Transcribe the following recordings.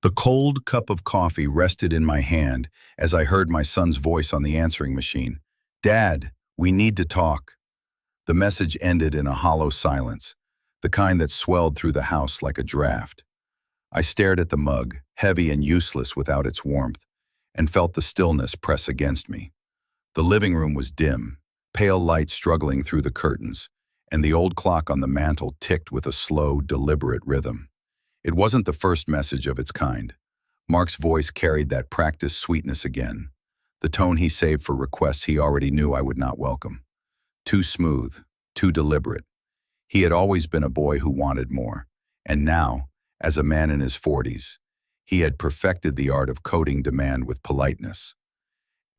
The cold cup of coffee rested in my hand as I heard my son's voice on the answering machine. "Dad, we need to talk." The message ended in a hollow silence, the kind that swelled through the house like a draft. I stared at the mug, heavy and useless without its warmth, and felt the stillness press against me. The living room was dim, pale light struggling through the curtains, and the old clock on the mantel ticked with a slow, deliberate rhythm. It wasn't the first message of its kind. Mark's voice carried that practiced sweetness again, the tone he saved for requests he already knew I would not welcome. Too smooth, too deliberate. He had always been a boy who wanted more, and now, as a man in his 40s, he had perfected the art of coding demand with politeness.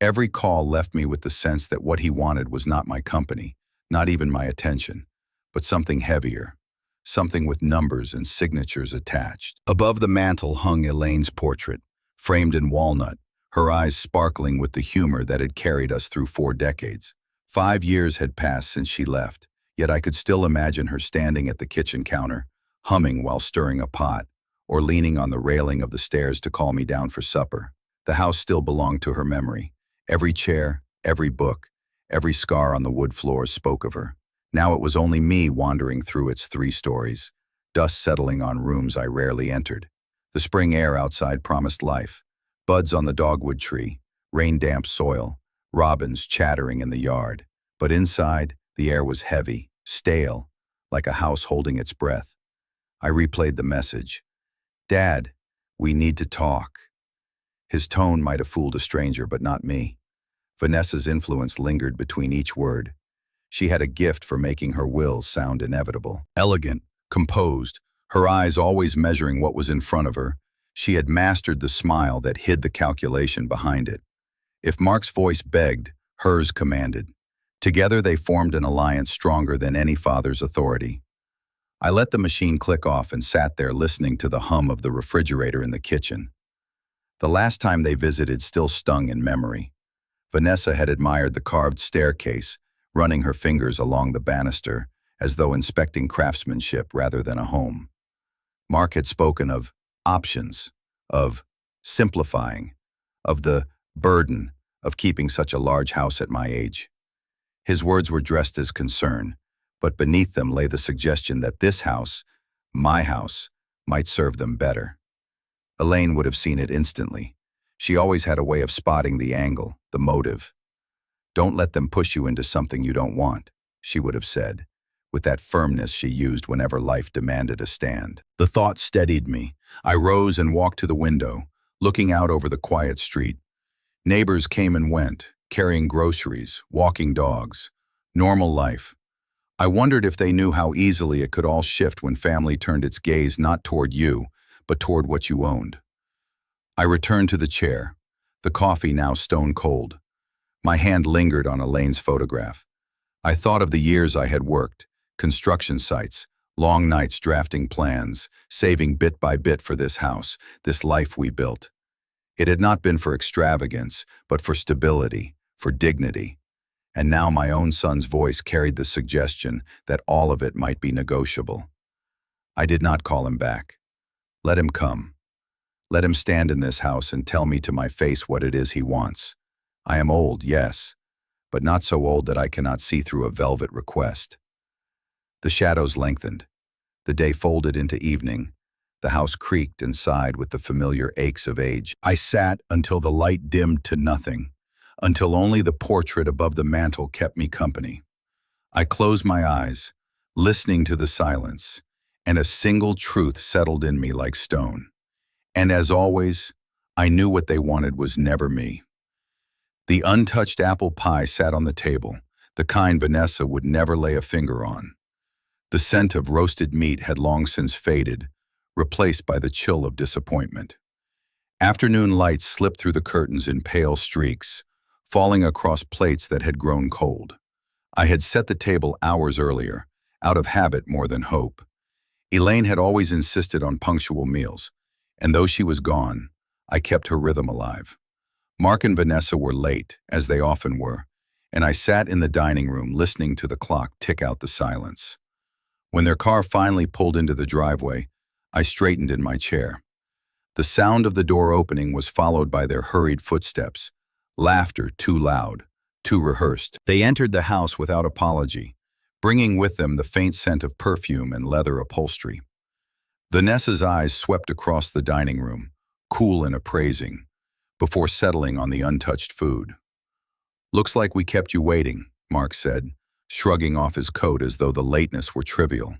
Every call left me with the sense that what he wanted was not my company, not even my attention, but something heavier, something with numbers and signatures attached. Above the mantel hung Elaine's portrait, framed in walnut, her eyes sparkling with the humor that had carried us through 4 decades. 5 years had passed since she left, yet I could still imagine her standing at the kitchen counter, humming while stirring a pot, or leaning on the railing of the stairs to call me down for supper. The house still belonged to her memory. Every chair, every book, every scar on the wood floors spoke of her. Now it was only me wandering through its 3 stories, dust settling on rooms I rarely entered. The spring air outside promised life. Buds on the dogwood tree, rain-damp soil, robins chattering in the yard. But inside, the air was heavy, stale, like a house holding its breath. I replayed the message. "Dad, we need to talk." His tone might have fooled a stranger, but not me. Vanessa's influence lingered between each word. She had a gift for making her will sound inevitable. Elegant, composed, her eyes always measuring what was in front of her, she had mastered the smile that hid the calculation behind it. If Mark's voice begged, hers commanded. Together they formed an alliance stronger than any father's authority. I let the machine click off and sat there listening to the hum of the refrigerator in the kitchen. The last time they visited still stung in memory. Vanessa had admired the carved staircase, running her fingers along the banister, as though inspecting craftsmanship rather than a home. Mark had spoken of options, of simplifying, of the burden of keeping such a large house at my age. His words were dressed as concern, but beneath them lay the suggestion that this house, my house, might serve them better. Elaine would have seen it instantly. She always had a way of spotting the angle, the motive. "Don't let them push you into something you don't want," she would have said, with that firmness she used whenever life demanded a stand. The thought steadied me. I rose and walked to the window, looking out over the quiet street. Neighbors came and went, carrying groceries, walking dogs. Normal life. I wondered if they knew how easily it could all shift when family turned its gaze not toward you, but toward what you owned. I returned to the chair, the coffee now stone cold. My hand lingered on Elaine's photograph. I thought of the years I had worked, construction sites, long nights drafting plans, saving bit by bit for this house, this life we built. It had not been for extravagance, but for stability, for dignity. And now my own son's voice carried the suggestion that all of it might be negotiable. I did not call him back. Let him come. Let him stand in this house and tell me to my face what it is he wants. I am old, yes, but not so old that I cannot see through a velvet request. The shadows lengthened. The day folded into evening. The house creaked and sighed with the familiar aches of age. I sat until the light dimmed to nothing, until only the portrait above the mantel kept me company. I closed my eyes, listening to the silence, and a single truth settled in me like stone. And as always, I knew what they wanted was never me. The untouched apple pie sat on the table, the kind Vanessa would never lay a finger on. The scent of roasted meat had long since faded, replaced by the chill of disappointment. Afternoon light slipped through the curtains in pale streaks, falling across plates that had grown cold. I had set the table hours earlier, out of habit more than hope. Elaine had always insisted on punctual meals, and though she was gone, I kept her rhythm alive. Mark and Vanessa were late, as they often were, and I sat in the dining room listening to the clock tick out the silence. When their car finally pulled into the driveway, I straightened in my chair. The sound of the door opening was followed by their hurried footsteps, laughter too loud, too rehearsed. They entered the house without apology, bringing with them the faint scent of perfume and leather upholstery. Vanessa's eyes swept across the dining room, cool and appraising, before settling on the untouched food. "Looks like we kept you waiting," Mark said, shrugging off his coat as though the lateness were trivial.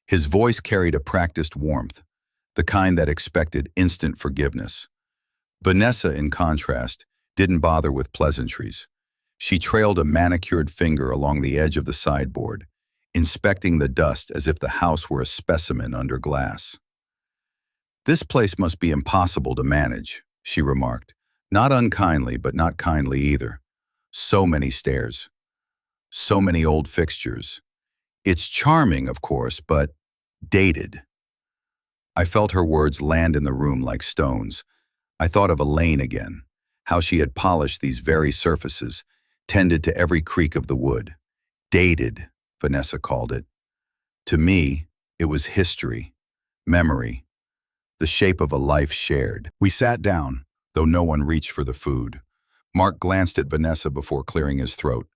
His voice carried a practiced warmth, the kind that expected instant forgiveness. Vanessa, in contrast, didn't bother with pleasantries. She trailed a manicured finger along the edge of the sideboard, inspecting the dust as if the house were a specimen under glass. "This place must be impossible to manage," she remarked, not unkindly but not kindly either. "So many stairs. So many old fixtures. It's charming, of course, but dated." I felt her words land in the room like stones. I thought of Elaine again, how she had polished these very surfaces, tended to every creak of the wood. Dated, Vanessa called it. To me, it was history, memory, the shape of a life shared. We sat down, though no one reached for the food. Mark glanced at Vanessa before clearing his throat.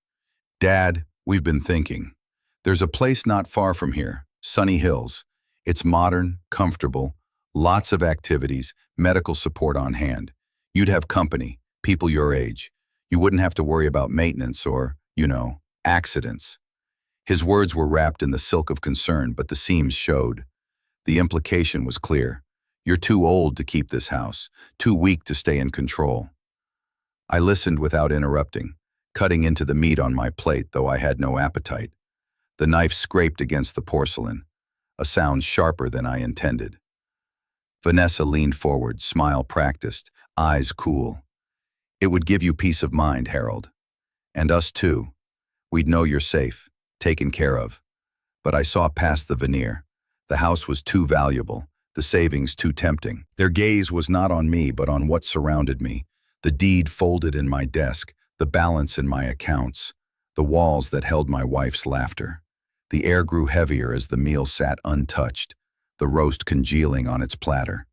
"Dad, we've been thinking. There's a place not far from here, Sunny Hills. It's modern, comfortable, lots of activities, medical support on hand. You'd have company, people your age. You wouldn't have to worry about maintenance or, accidents." His words were wrapped in the silk of concern, but the seams showed. The implication was clear. "You're too old to keep this house, too weak to stay in control." I listened without interrupting, cutting into the meat on my plate, though I had no appetite. The knife scraped against the porcelain, a sound sharper than I intended. Vanessa leaned forward, smile practiced, eyes cool. "It would give you peace of mind, Harold. And us too. We'd know you're safe, taken care of." But I saw past the veneer. The house was too valuable, the savings too tempting. Their gaze was not on me, but on what surrounded me. The deed folded in my desk, the balance in my accounts, the walls that held my wife's laughter. The air grew heavier as the meal sat untouched, the roast congealing on its platter.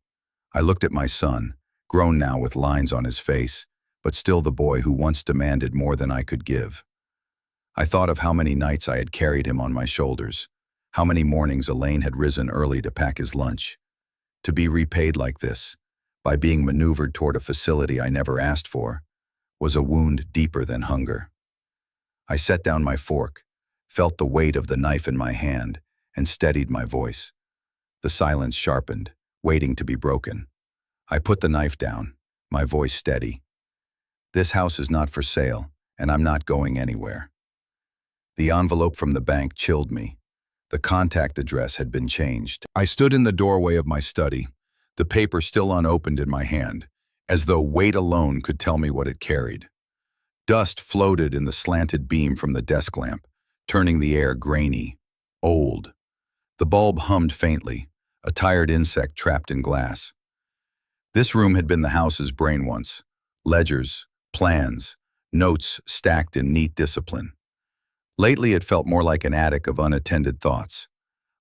I looked at my son, grown now with lines on his face, but still the boy who once demanded more than I could give. I thought of how many nights I had carried him on my shoulders, how many mornings Elaine had risen early to pack his lunch. To be repaid like this, by being maneuvered toward a facility I never asked for, was a wound deeper than hunger. I set down my fork, felt the weight of the knife in my hand, and steadied my voice. The silence sharpened, waiting to be broken. I put the knife down, my voice steady. "This house is not for sale, and I'm not going anywhere." The envelope from the bank chilled me. The contact address had been changed. I stood in the doorway of my study, the paper still unopened in my hand, as though weight alone could tell me what it carried. Dust floated in the slanted beam from the desk lamp, turning the air grainy, old. The bulb hummed faintly, a tired insect trapped in glass. This room had been the house's brain once. Ledgers, plans, notes stacked in neat discipline. Lately it felt more like an attic of unattended thoughts.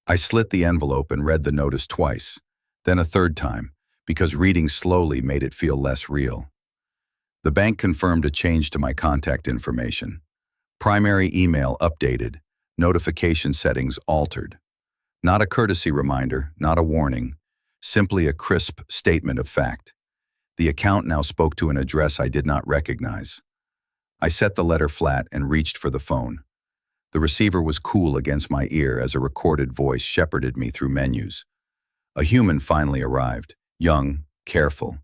I slit the envelope and read the notice twice, then a third time, because reading slowly made it feel less real. The bank confirmed a change to my contact information. Primary email updated, notification settings altered. Not a courtesy reminder, not a warning, simply a crisp statement of fact. The account now spoke to an address I did not recognize. I set the letter flat and reached for the phone. The receiver was cool against my ear as a recorded voice shepherded me through menus. A human finally arrived, young, careful,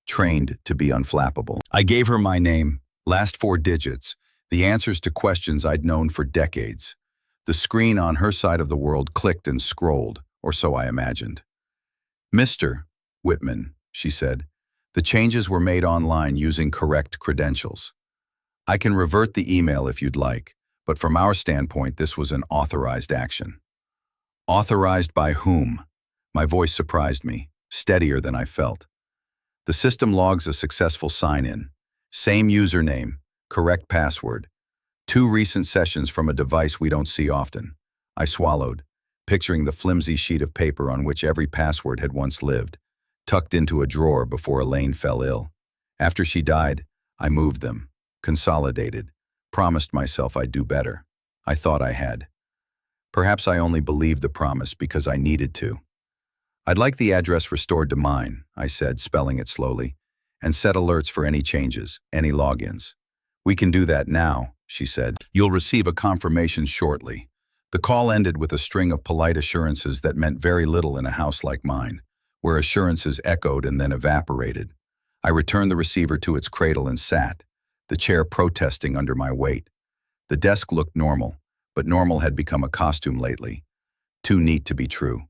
trained to be unflappable. I gave her my name, last 4 digits, the answers to questions I'd known for decades. The screen on her side of the world clicked and scrolled, or so I imagined. "Mr. Whitman," she said, "the changes were made online using correct credentials. I can revert the email if you'd like, but from our standpoint, this was an authorized action." Authorized by whom? My voice surprised me, steadier than I felt. "The system logs a successful sign-in. Same username, correct password. 2 recent sessions from a device we don't see often." I swallowed, picturing the flimsy sheet of paper on which every password had once lived. tucked into a drawer before Elaine fell ill. After she died, I moved them, consolidated, promised myself I'd do better. I thought I had. Perhaps I only believed the promise because I needed to. "I'd like the address restored to mine," I said, spelling it slowly, "and set alerts for any changes, any logins." "We can do that now," she said. "You'll receive a confirmation shortly." The call ended with a string of polite assurances that meant very little in a house like mine, where assurances echoed and then evaporated. I returned the receiver to its cradle and sat, the chair protesting under my weight. The desk looked normal, but normal had become a costume lately. Too neat to be true.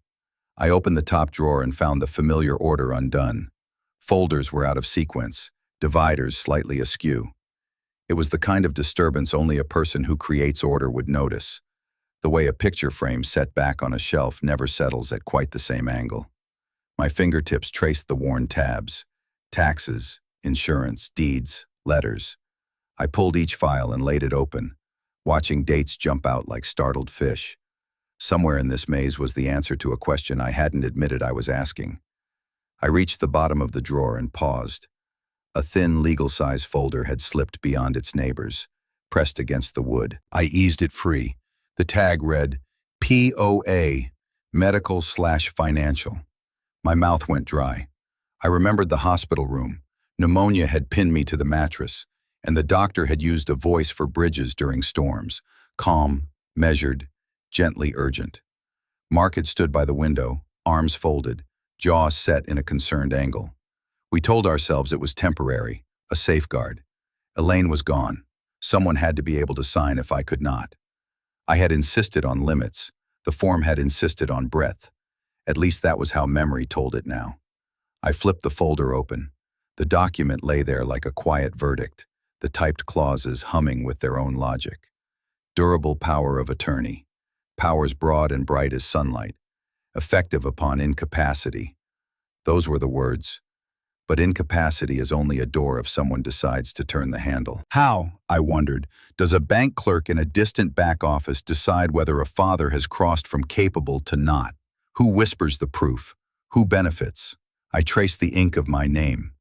I opened the top drawer and found the familiar order undone. Folders were out of sequence, dividers slightly askew. It was the kind of disturbance only a person who creates order would notice. The way a picture frame set back on a shelf never settles at quite the same angle. My fingertips traced the worn tabs. Taxes, insurance, deeds, letters. I pulled each file and laid it open, watching dates jump out like startled fish. Somewhere in this maze was the answer to a question I hadn't admitted I was asking. I reached the bottom of the drawer and paused. A thin, legal-size folder had slipped beyond its neighbors, pressed against the wood. I eased it free. The tag read, POA, medical/financial. My mouth went dry. I remembered the hospital room. Pneumonia had pinned me to the mattress, and the doctor had used a voice for bridges during storms, calm, measured, gently urgent. Mark had stood by the window, arms folded, jaw set in a concerned angle. We told ourselves it was temporary, a safeguard. Elaine was gone. Someone had to be able to sign if I could not. I had insisted on limits. The form had insisted on breadth. At least that was how memory told it now. I flipped the folder open. The document lay there like a quiet verdict, the typed clauses humming with their own logic. Durable power of attorney. Powers broad and bright as sunlight. Effective upon incapacity. Those were the words. But incapacity is only a door if someone decides to turn the handle. How, I wondered, does a bank clerk in a distant back office decide whether a father has crossed from capable to not? Who whispers the proof? Who benefits? I traced the ink of my name.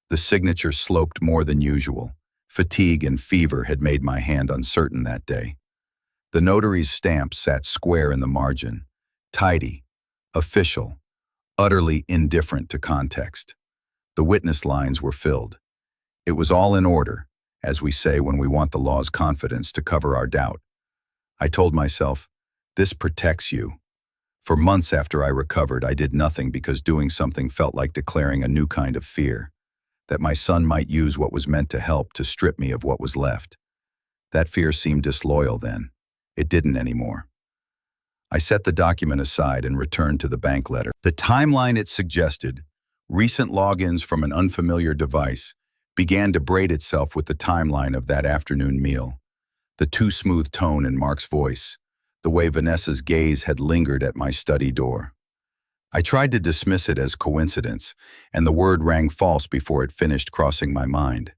The signature sloped more than usual. Fatigue and fever had made my hand uncertain that day. The notary's stamp sat square in the margin, tidy, official, utterly indifferent to context. The witness lines were filled. It was all in order, as we say when we want the law's confidence to cover our doubt. I told myself, this protects you. For months after I recovered, I did nothing because doing something felt like declaring a new kind of fear, that my son might use what was meant to help to strip me of what was left. That fear seemed disloyal then. It didn't anymore. I set the document aside and returned to the bank letter. The timeline it suggested, recent logins from an unfamiliar device, began to braid itself with the timeline of that afternoon meal. The too smooth tone in Mark's voice, the way Vanessa's gaze had lingered at my study door. I tried to dismiss it as coincidence, and the word rang false before it finished crossing my mind.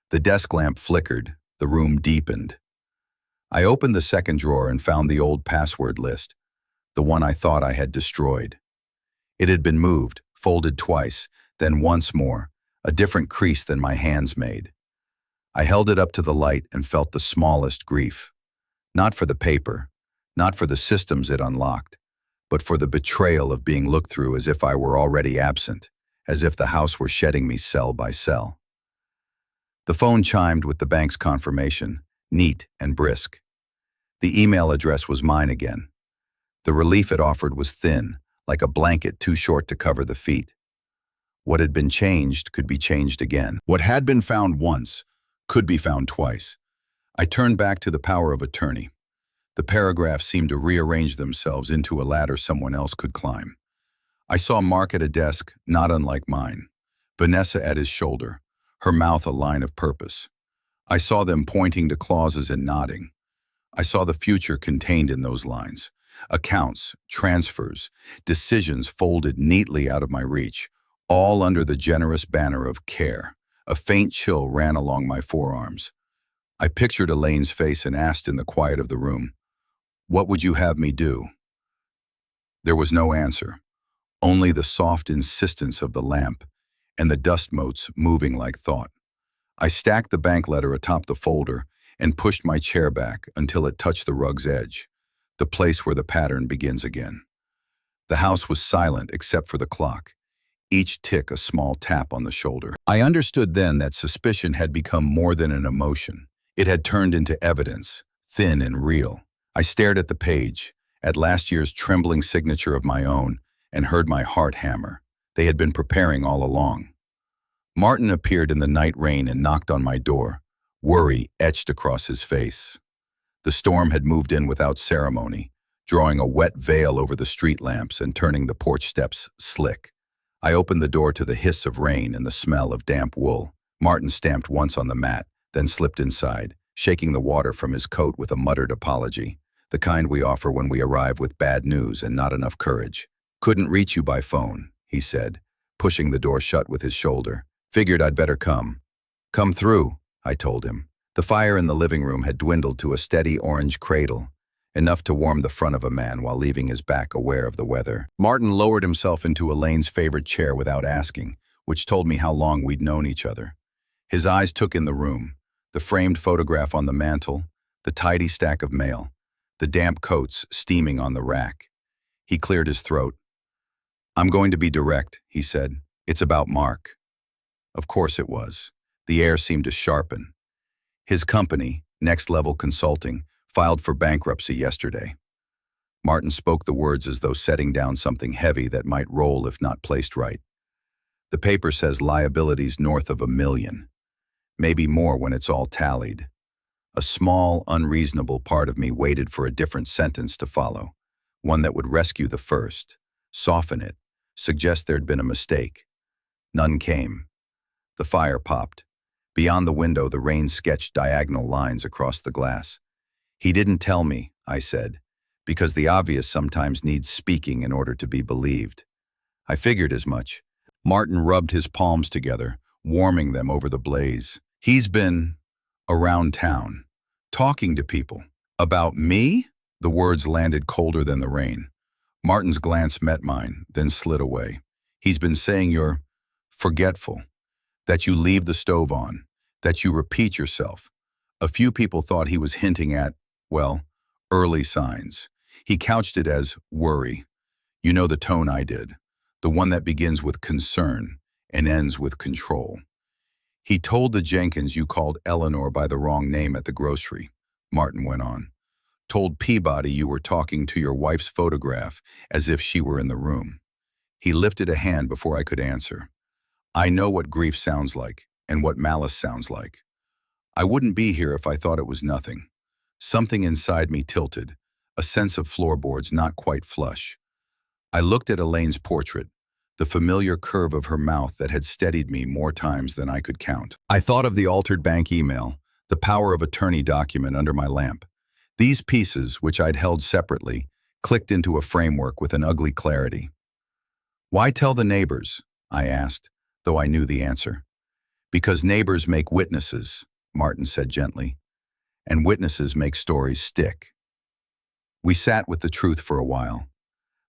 The desk lamp flickered, the room deepened. I opened the second drawer and found the old password list, the one I thought I had destroyed. It had been moved, folded twice, then once more, a different crease than my hands made. I held it up to the light and felt the smallest grief. Not for the paper, not for the systems it unlocked, but for the betrayal of being looked through as if I were already absent, as if the house were shedding me cell by cell. The phone chimed with the bank's confirmation, neat and brisk. The email address was mine again. The relief it offered was thin, like a blanket too short to cover the feet. What had been changed could be changed again. What had been found once could be found twice. I turned back to the power of attorney. The paragraphs seemed to rearrange themselves into a ladder someone else could climb. I saw Mark at a desk not unlike mine, Vanessa at his shoulder, her mouth a line of purpose. I saw them pointing to clauses and nodding. I saw the future contained in those lines. Accounts, transfers, decisions folded neatly out of my reach, all under the generous banner of care. A faint chill ran along my forearms. I pictured Elaine's face and asked in the quiet of the room, "What would you have me do?" There was no answer, only the soft insistence of the lamp and the dust motes moving like thought. I stacked the bank letter atop the folder and pushed my chair back until it touched the rug's edge, the place where the pattern begins again. The house was silent except for the clock, each tick a small tap on the shoulder. I understood then that suspicion had become more than an emotion. It had turned into evidence, thin and real. I stared at the page, at last year's trembling signature of my own, and heard my heart hammer. They had been preparing all along. Martin appeared in the night rain and knocked on my door, worry etched across his face. The storm had moved in without ceremony, drawing a wet veil over the street lamps and turning the porch steps slick. I opened the door to the hiss of rain and the smell of damp wool. Martin stamped once on the mat, then slipped inside, shaking the water from his coat with a muttered apology, the kind we offer when we arrive with bad news and not enough courage. "Couldn't reach you by phone," he said, pushing the door shut with his shoulder. "Figured I'd better come." "Come through," I told him. The fire in the living room had dwindled to a steady orange cradle, enough to warm the front of a man while leaving his back aware of the weather. Martin lowered himself into Elaine's favorite chair without asking, which told me how long we'd known each other. His eyes took in the room, the framed photograph on the mantel, the tidy stack of mail, the damp coats steaming on the rack. He cleared his throat. "I'm going to be direct," he said. "It's about Mark." Of course it was. The air seemed to sharpen. His company, Next Level Consulting, filed for bankruptcy yesterday. Martin spoke the words as though setting down something heavy that might roll if not placed right. "The paper says liabilities north of $1 million. Maybe more when it's all tallied." A small, unreasonable part of me waited for a different sentence to follow, one that would rescue the first, soften it, suggest there'd been a mistake. None came. The fire popped. Beyond the window, the rain sketched diagonal lines across the glass. "He didn't tell me," I said, "because the obvious sometimes needs speaking in order to be believed." I figured as much. Martin rubbed his palms together, warming them over the blaze. "He's been around town, talking to people." "About me?" The words landed colder than the rain. Martin's glance met mine, then slid away. "He's been saying you're forgetful, that you leave the stove on, that you repeat yourself." A few people thought he was hinting at, well, early signs. He couched it as worry. You know the tone I did, the one that begins with concern and ends with control. "He told the Jenkins you called Eleanor by the wrong name at the grocery," Martin went on. "Told Peabody you were talking to your wife's photograph as if she were in the room." He lifted a hand before I could answer. "I know what grief sounds like and what malice sounds like. I wouldn't be here if I thought it was nothing." Something inside me tilted, a sense of floorboards not quite flush. I looked at Elaine's portrait, the familiar curve of her mouth that had steadied me more times than I could count. I thought of the altered bank email, the power of attorney document under my lamp. These pieces, which I'd held separately, clicked into a framework with an ugly clarity. "Why tell the neighbors?" I asked, though I knew the answer. "Because neighbors make witnesses," Martin said gently, "and witnesses make stories stick." We sat with the truth for a while.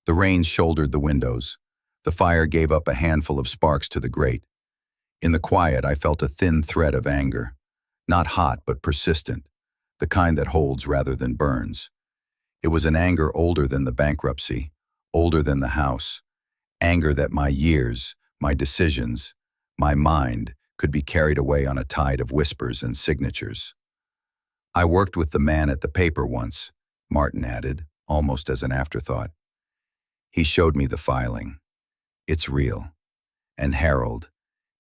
The rain shouldered the windows. The fire gave up a handful of sparks to the grate. In the quiet, I felt a thin thread of anger. Not hot, but persistent, the kind that holds rather than burns. It was an anger older than the bankruptcy, older than the house. Anger that my years, my decisions, my mind could be carried away on a tide of whispers and signatures. "I worked with the man at the paper once," Martin added, almost as an afterthought. He showed me the filing. It's real. And Harold,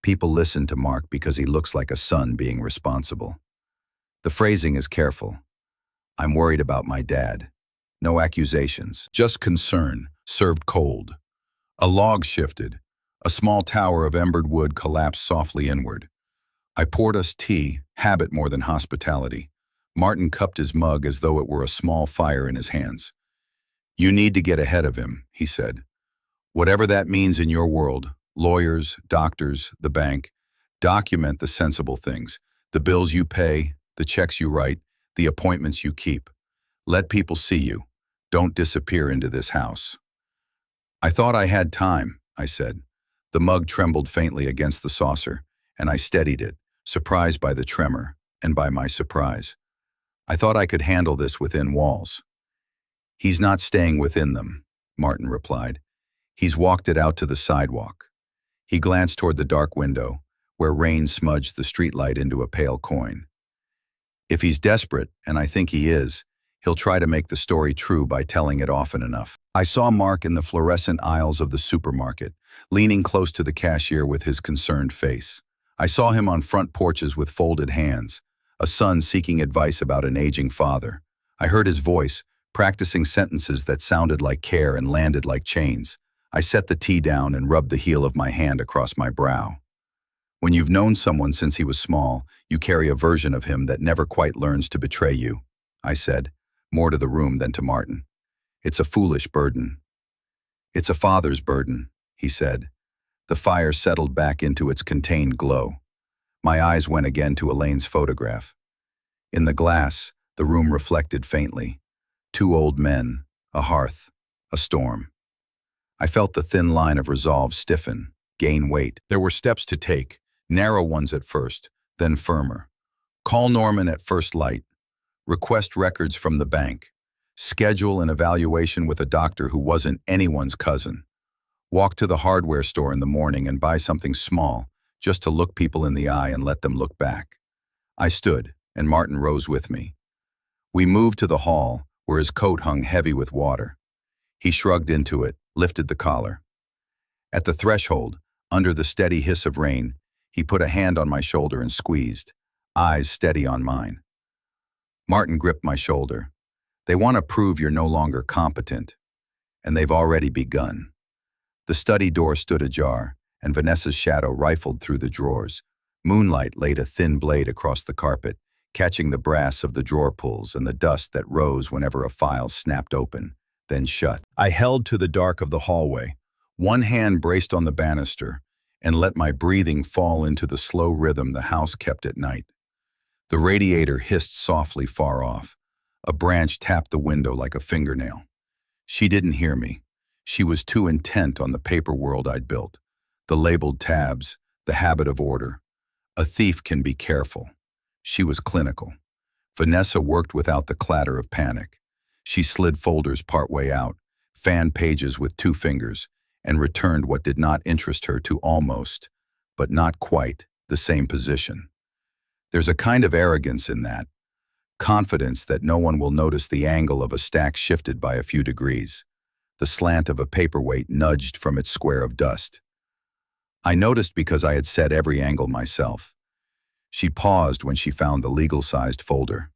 people listen to Mark because he looks like a son being responsible. The phrasing is careful. "I'm worried about my dad." No accusations, just concern, served cold. A log shifted. A small tower of embered wood collapsed softly inward. I poured us tea, habit more than hospitality. Martin cupped his mug as though it were a small fire in his hands. "You need to get ahead of him," he said. "Whatever that means in your world, lawyers, doctors, the bank, document the sensible things, the bills you pay, the checks you write, the appointments you keep. Let people see you. Don't disappear into this house." I thought I had time, I said. The mug trembled faintly against the saucer, and I steadied it, surprised by the tremor, and by my surprise. I thought I could handle this within walls. He's not staying within them, Martin replied. He's walked it out to the sidewalk. He glanced toward the dark window, where rain smudged the streetlight into a pale coin. If he's desperate, and I think he is, he'll try to make the story true by telling it often enough. I saw Mark in the fluorescent aisles of the supermarket, leaning close to the cashier with his concerned face. I saw him on front porches with folded hands, a son seeking advice about an aging father. I heard his voice, practicing sentences that sounded like care and landed like chains. I set the tea down and rubbed the heel of my hand across my brow. When you've known someone since he was small, you carry a version of him that never quite learns to betray you, I said, more to the room than to Martin. It's a foolish burden. It's a father's burden, he said. The fire settled back into its contained glow. My eyes went again to Elaine's photograph. In the glass, the room reflected faintly. 2 old men, a hearth, a storm. I felt the thin line of resolve stiffen, gain weight. There were steps to take, narrow ones at first, then firmer. Call Norman at first light. Request records from the bank. Schedule an evaluation with a doctor who wasn't anyone's cousin. Walk to the hardware store in the morning and buy something small, just to look people in the eye and let them look back. I stood, and Martin rose with me. We moved to the hall, where his coat hung heavy with water. He shrugged into it, lifted the collar. At the threshold, under the steady hiss of rain, he put a hand on my shoulder and squeezed, eyes steady on mine. Martin gripped my shoulder. They want to prove you're no longer competent, and they've already begun. The study door stood ajar, and Vanessa's shadow rifled through the drawers. Moonlight laid a thin blade across the carpet, catching the brass of the drawer pulls and the dust that rose whenever a file snapped open, then shut. I held to the dark of the hallway, one hand braced on the banister, and let my breathing fall into the slow rhythm the house kept at night. The radiator hissed softly far off. A branch tapped the window like a fingernail. She didn't hear me. She was too intent on the paper world I'd built, the labeled tabs, the habit of order. A thief can be careful. She was clinical. Vanessa worked without the clatter of panic. She slid folders partway out, fanned pages with 2 fingers, and returned what did not interest her to almost, but not quite, the same position. There's a kind of arrogance in that, confidence that no one will notice the angle of a stack shifted by a few degrees, the slant of a paperweight nudged from its square of dust. I noticed because I had set every angle myself. She paused when she found the legal-sized folder.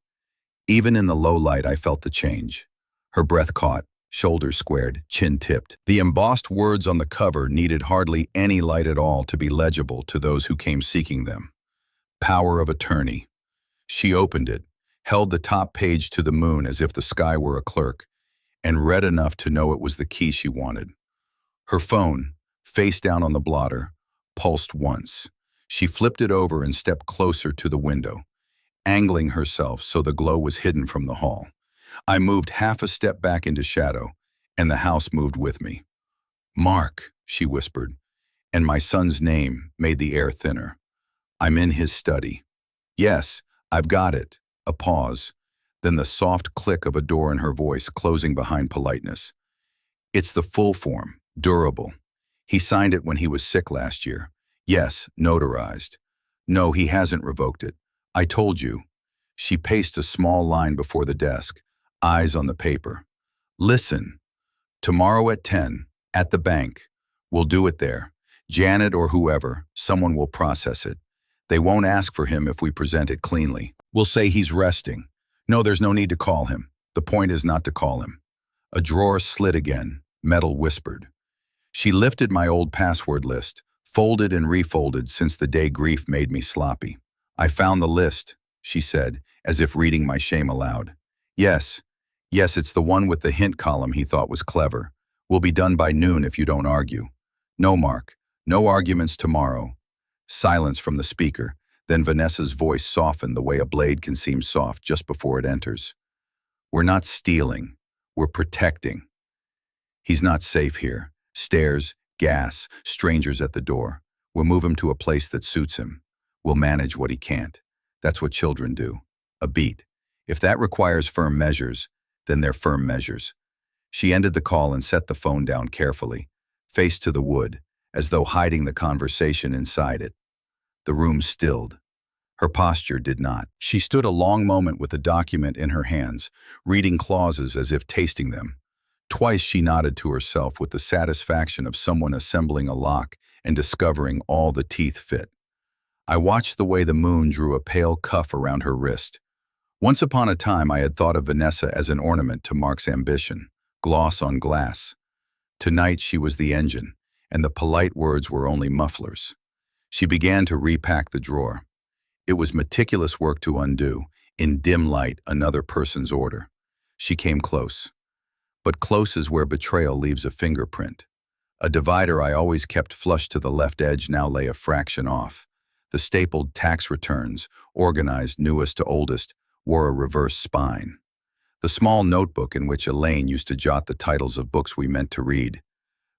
Even in the low light, I felt the change. Her breath caught, shoulders squared, chin tipped. The embossed words on the cover needed hardly any light at all to be legible to those who came seeking them. Power of attorney. She opened it, held the top page to the moon as if the sky were a clerk, and read enough to know it was the key she wanted. Her phone, face down on the blotter, pulsed once. She flipped it over and stepped closer to the window, angling herself so the glow was hidden from the hall. I moved half a step back into shadow, and the house moved with me. "Mark," she whispered, and my son's name made the air thinner. "I'm in his study." "Yes, I've got it." A pause, then the soft click of a door in her voice closing behind politeness. "It's the full form, durable. He signed it when he was sick last year. Yes, notarized. No, he hasn't revoked it. I told you." She paced a small line before the desk, eyes on the paper. "Listen, tomorrow at 10, at the bank. We'll do it there. Janet or whoever, someone will process it. They won't ask for him if we present it cleanly. We'll say he's resting. No, there's no need to call him. The point is not to call him." A drawer slid again, metal whispered. She lifted my old password list, folded and refolded since the day grief made me sloppy. "I found the list," she said, as if reading my shame aloud. Yes, it's the one with the hint column he thought was clever. We'll be done by noon if you don't argue." "No, Mark, no arguments tomorrow." Silence from the speaker, then Vanessa's voice softened the way a blade can seem soft just before it enters. "We're not stealing, we're protecting. He's not safe here. Stairs, gas, strangers at the door. We'll move him to a place that suits him. We'll manage what he can't. That's what children do. A beat. If that requires firm measures, then they're firm measures. She ended the call and set the phone down carefully, face to the wood, as though hiding the conversation inside it. The room stilled. Her posture did not. She stood a long moment with the document in her hands, reading clauses as if tasting them. Twice she nodded to herself with the satisfaction of someone assembling a lock and discovering all the teeth fit. I watched the way the moon drew a pale cuff around her wrist. Once upon a time I had thought of Vanessa as an ornament to Mark's ambition, gloss on glass. Tonight she was the engine, and the polite words were only mufflers. She began to repack the drawer. It was meticulous work to undo, in dim light, another person's order. She came close. But close is where betrayal leaves a fingerprint. A divider I always kept flush to the left edge now lay a fraction off. The stapled tax returns, organized newest to oldest, wore a reverse spine. The small notebook in which Elaine used to jot the titles of books we meant to read.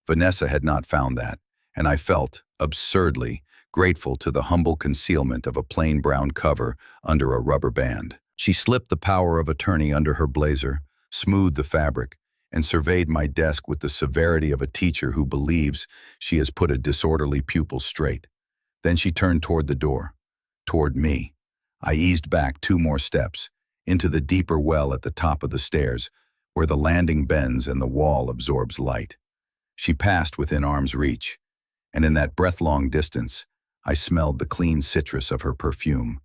Vanessa had not found that, and I felt, absurdly, grateful to the humble concealment of a plain brown cover under a rubber band. She slipped the power of attorney under her blazer, smoothed the fabric, and surveyed my desk with the severity of a teacher who believes she has put a disorderly pupil straight. Then she turned toward the door, toward me. I eased back 2 more steps, into the deeper well at the top of the stairs, where the landing bends and the wall absorbs light. She passed within arm's reach, and in that breath-long distance, I smelled the clean citrus of her perfume,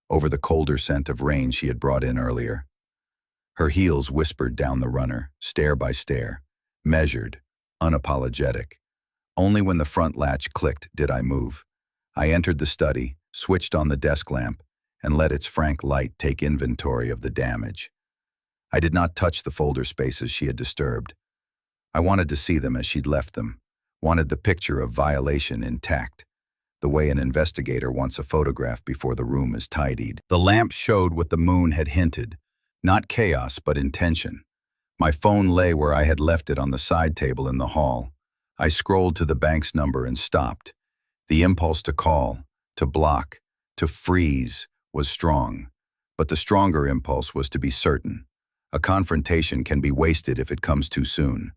over the colder scent of rain she had brought in earlier. Her heels whispered down the runner, stair by stair, measured, unapologetic. Only when the front latch clicked did I move. I entered the study, switched on the desk lamp, and let its frank light take inventory of the damage. I did not touch the folder spaces she had disturbed. I wanted to see them as she'd left them, wanted the picture of violation intact, the way an investigator wants a photograph before the room is tidied. The lamp showed what the moon had hinted, not chaos but intention. My phone lay where I had left it on the side table in the hall. I scrolled to the bank's number and stopped. The impulse to call, to block, to freeze was strong, but the stronger impulse was to be certain. A confrontation can be wasted if it comes too soon.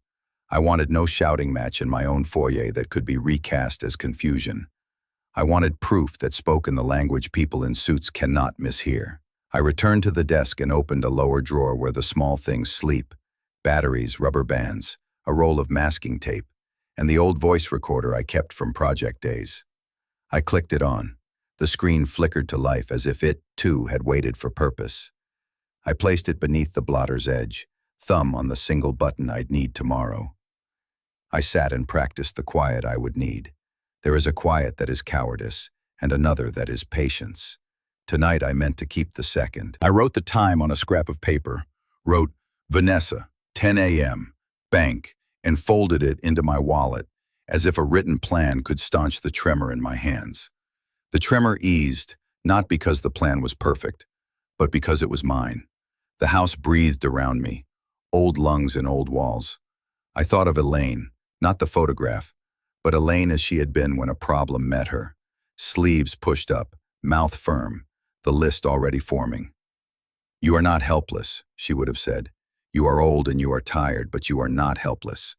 I wanted no shouting match in my own foyer that could be recast as confusion. I wanted proof that spoke in the language people in suits cannot mishear. I returned to the desk and opened a lower drawer where the small things sleep: batteries, rubber bands, a roll of masking tape, and the old voice recorder I kept from project days. I clicked it on. The screen flickered to life as if it, too, had waited for purpose. I placed it beneath the blotter's edge, thumb on the single button I'd need tomorrow. I sat and practiced the quiet I would need. There is a quiet that is cowardice, and another that is patience. Tonight I meant to keep the second. I wrote the time on a scrap of paper, wrote, Vanessa, 10 a.m., bank, and folded it into my wallet, as if a written plan could staunch the tremor in my hands. The tremor eased, not because the plan was perfect, but because it was mine. The house breathed around me, old lungs and old walls. I thought of Elaine, not the photograph, but Elaine as she had been when a problem met her. Sleeves pushed up, mouth firm, the list already forming. You are not helpless, she would have said. You are old and you are tired, but you are not helpless.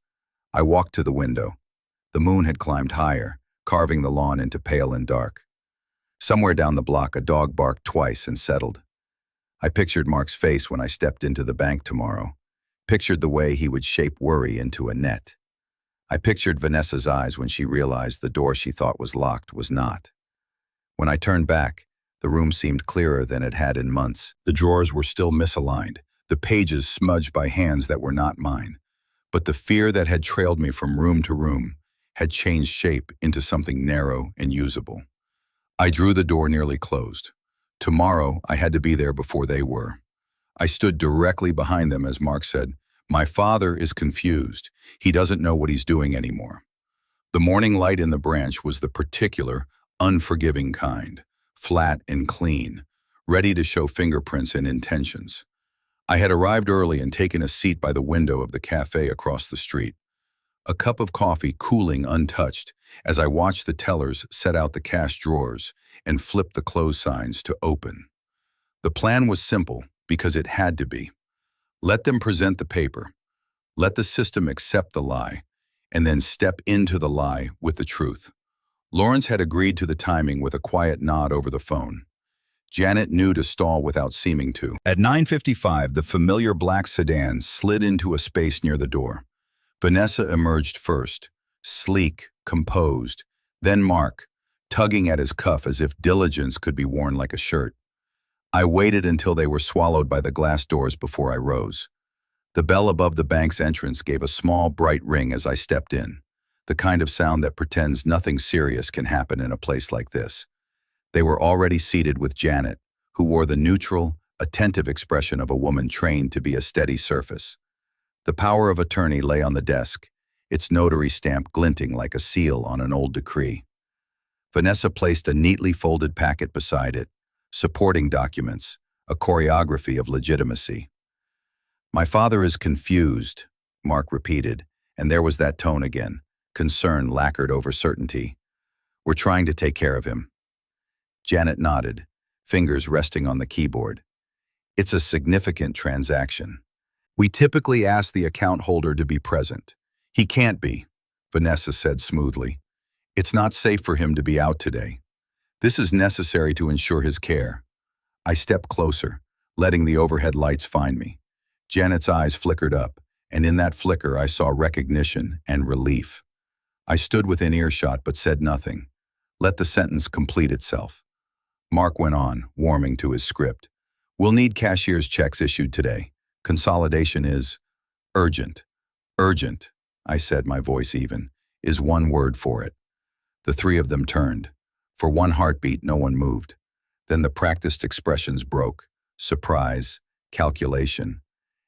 I walked to the window. The moon had climbed higher, carving the lawn into pale and dark. Somewhere down the block, a dog barked twice and settled. I pictured Mark's face when I stepped into the bank tomorrow, pictured the way he would shape worry into a net. I pictured Vanessa's eyes when she realized the door she thought was locked was not. When I turned back, the room seemed clearer than it had in months. The drawers were still misaligned, the pages smudged by hands that were not mine. But the fear that had trailed me from room to room had changed shape into something narrow and usable. I drew the door nearly closed. Tomorrow, I had to be there before they were. I stood directly behind them as Mark said, "My father is confused. He doesn't know what he's doing anymore." The morning light in the branch was the particular, unforgiving kind, flat and clean, ready to show fingerprints and intentions. I had arrived early and taken a seat by the window of the cafe across the street. a cup of coffee cooling untouched as I watched the tellers set out the cash drawers and flip the close signs to open. The plan was simple because it had to be. Let them present the paper, let the system accept the lie, and then step into the lie with the truth. Lawrence had agreed to the timing with a quiet nod over the phone. Janet knew to stall without seeming to. At 9:55, the familiar black sedan slid into a space near the door. Vanessa emerged first, sleek, composed, then Mark, tugging at his cuff as if diligence could be worn like a shirt. I waited until they were swallowed by the glass doors before I rose. The bell above the bank's entrance gave a small, bright ring as I stepped in, the kind of sound that pretends nothing serious can happen in a place like this. They were already seated with Janet, who wore the neutral, attentive expression of a woman trained to be a steady surface. The power of attorney lay on the desk, its notary stamp glinting like a seal on an old decree. Vanessa placed a neatly folded packet beside it, supporting documents, a choreography of legitimacy. "My father is confused," Mark repeated, and there was that tone again, concern lacquered over certainty. "We're trying to take care of him." Janet nodded, fingers resting on the keyboard. "It's a significant transaction. We typically ask the account holder to be present. He can't be," Vanessa said smoothly. "It's not safe for him to be out today. This is necessary to ensure his care." I stepped closer, letting the overhead lights find me. Janet's eyes flickered up, and in that flicker I saw recognition and relief. I stood within earshot but said nothing. Let the sentence complete itself. Mark went on, warming to his script. "We'll need cashier's checks issued today. Consolidation is urgent." "Urgent," I said, my voice even, "is one word for it." The three of them turned. For one heartbeat, no one moved. Then the practiced expressions broke. Surprise, calculation,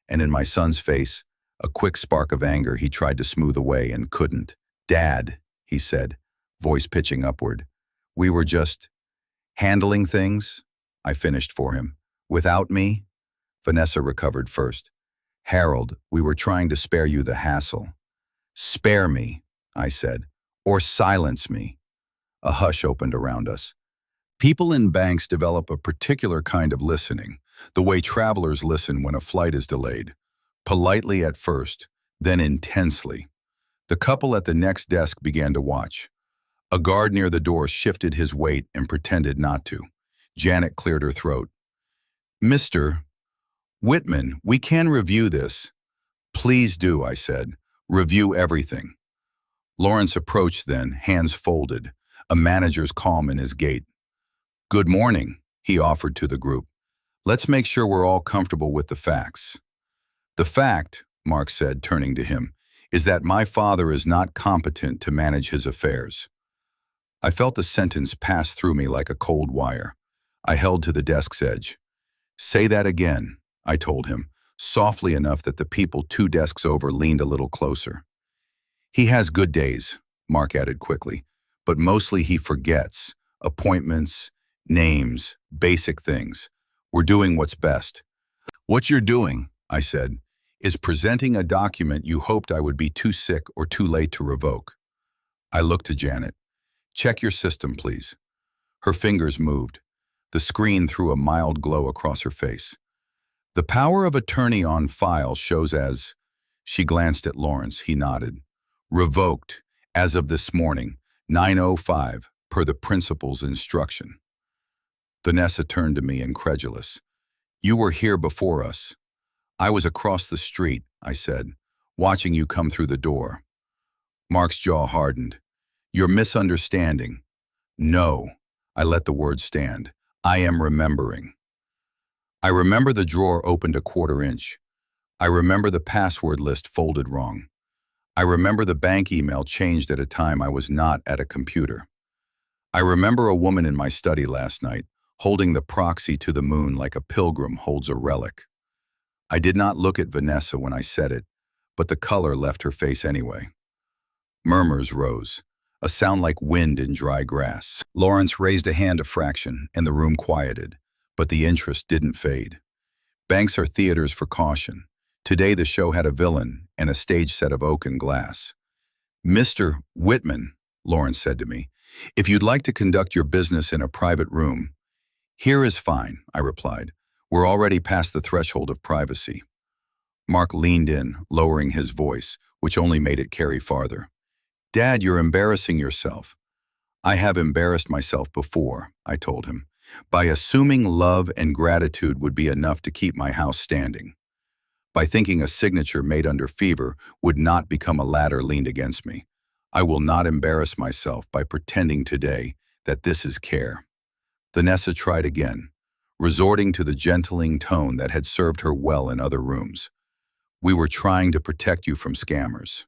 and in my son's face, a quick spark of anger he tried to smooth away and couldn't. "Dad," he said, voice pitching upward. "We were just handling things," I finished for him. "Without me?" Vanessa recovered first. "Harold, we were trying to spare you the hassle." "Spare me," I said, "or silence me." A hush opened around us. People in banks develop a particular kind of listening, the way travelers listen when a flight is delayed. Politely at first, then intensely. The couple at the next desk began to watch. A guard near the door shifted his weight and pretended not to. Janet cleared her throat. "Mr. Whitman, we can review this." "Please do," I said. "Review everything." Lawrence approached then, hands folded, a manager's calm in his gait. "Good morning," he offered to the group. "Let's make sure we're all comfortable with the facts." "The fact," Mark said, turning to him, "is that my father is not competent to manage his affairs." I felt the sentence pass through me like a cold wire. I held to the desk's edge. "Say that again," I told him, softly enough that the people 2 desks over leaned a little closer. "He has good days," Mark added quickly, "but mostly he forgets. Appointments, names, basic things. We're doing what's best." "What you're doing," I said, "is presenting a document you hoped I would be too sick or too late to revoke." I looked to Janet. "Check your system, please." Her fingers moved. The screen threw a mild glow across her face. "The power of attorney on file shows as..." She glanced at Lawrence. He nodded. "Revoked, as of this morning, 9:05, per the principal's instruction." Vanessa turned to me, incredulous. "You were here before us." "I was across the street," I said, "watching you come through the door." Mark's jaw hardened. "You're misunderstanding." "No," I let the word stand. "I am remembering. I remember the drawer opened a 1/4 inch. I remember the password list folded wrong. I remember the bank email changed at a time I was not at a computer. I remember a woman in my study last night, holding the proxy to the moon like a pilgrim holds a relic. I did not look at Vanessa when I said it, but the color left her face anyway. Murmurs rose, a sound like wind in dry grass. Lawrence raised a hand a fraction, and the room quieted, but the interest didn't fade. Banks are theaters for caution. Today the show had a villain and a stage set of oak and glass. Mr. Whitman, Lawrence said to me, if you'd like to conduct your business in a private room, here is fine, I replied. We're already past the threshold of privacy. Mark leaned in, lowering his voice, which only made it carry farther. Dad, you're embarrassing yourself. I have embarrassed myself before, I told him, by assuming love and gratitude would be enough to keep my house standing. By thinking a signature made under fever would not become a ladder leaned against me. I will not embarrass myself by pretending today that this is care. Vanessa tried again, resorting to the gentling tone that had served her well in other rooms. We were trying to protect you from scammers.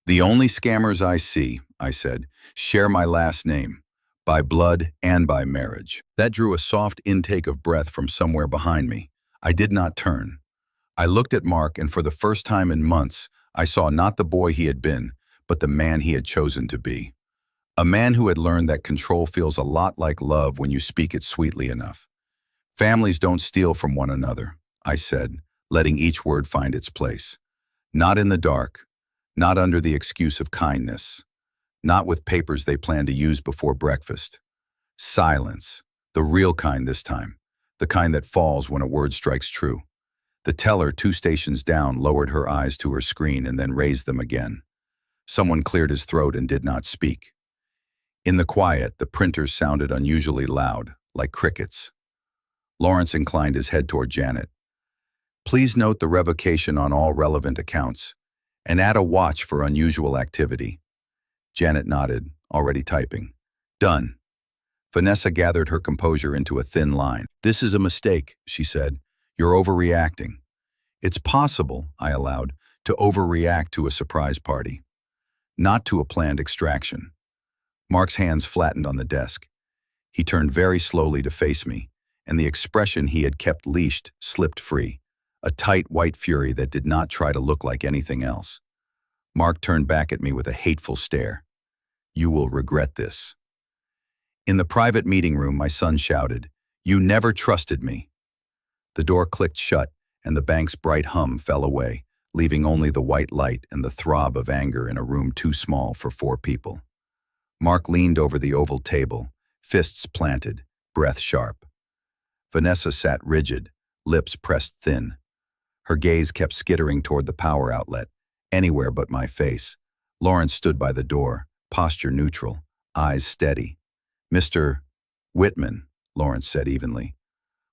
The only scammers I see, I said, share my last name, by blood and by marriage. That drew a soft intake of breath from somewhere behind me. I did not turn. I looked at Mark, and for the first time in months, I saw not the boy he had been, but the man he had chosen to be. A man who had learned that control feels a lot like love when you speak it sweetly enough. Families don't steal from one another, I said, letting each word find its place. Not in the dark, not under the excuse of kindness, not with papers they plan to use before breakfast. Silence, the real kind this time, the kind that falls when a word strikes true. The teller 2 stations down lowered her eyes to her screen and then raised them again. Someone cleared his throat and did not speak. In the quiet, the printers sounded unusually loud, like crickets. Lawrence inclined his head toward Janet. Please note the revocation on all relevant accounts, and add a watch for unusual activity. Janet nodded, already typing. Done. Vanessa gathered her composure into a thin line. This is a mistake, she said. You're overreacting. It's possible, I allowed, to overreact to a surprise party, not to a planned extraction. Mark's hands flattened on the desk. He turned very slowly to face me, and the expression he had kept leashed slipped free, a tight white fury that did not try to look like anything else. Mark turned back at me with a hateful stare. You will regret this. In the private meeting room, my son shouted, You never trusted me. The door clicked shut, and the bank's bright hum fell away, leaving only the white light and the throb of anger in a room too small for 4 people. Mark leaned over the oval table, fists planted, breath sharp. Vanessa sat rigid, lips pressed thin. Her gaze kept skittering toward the power outlet, anywhere but my face. Lawrence stood by the door, posture neutral, eyes steady. Mr. Whitman, Lawrence said evenly.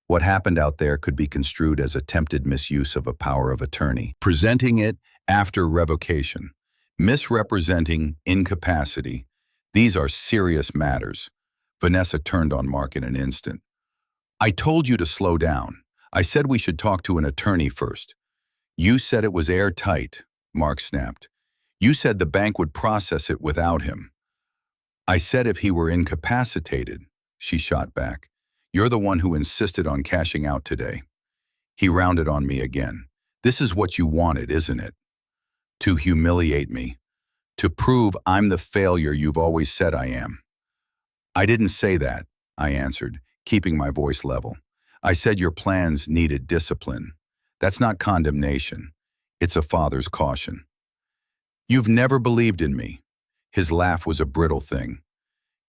What happened out there could be construed as attempted misuse of a power of attorney, presenting it after revocation, misrepresenting incapacity. These are serious matters. Vanessa turned on Mark in an instant. I told you to slow down. I said we should talk to an attorney first. You said it was airtight, Mark snapped. You said the bank would process it without him. I said if he were incapacitated, she shot back. You're the one who insisted on cashing out today. He rounded on me again. This is what you wanted, isn't it? To humiliate me. To prove I'm the failure you've always said I am. I didn't say that, I answered, keeping my voice level. I said your plans needed discipline. That's not condemnation. It's a father's caution. You've never believed in me. His laugh was a brittle thing.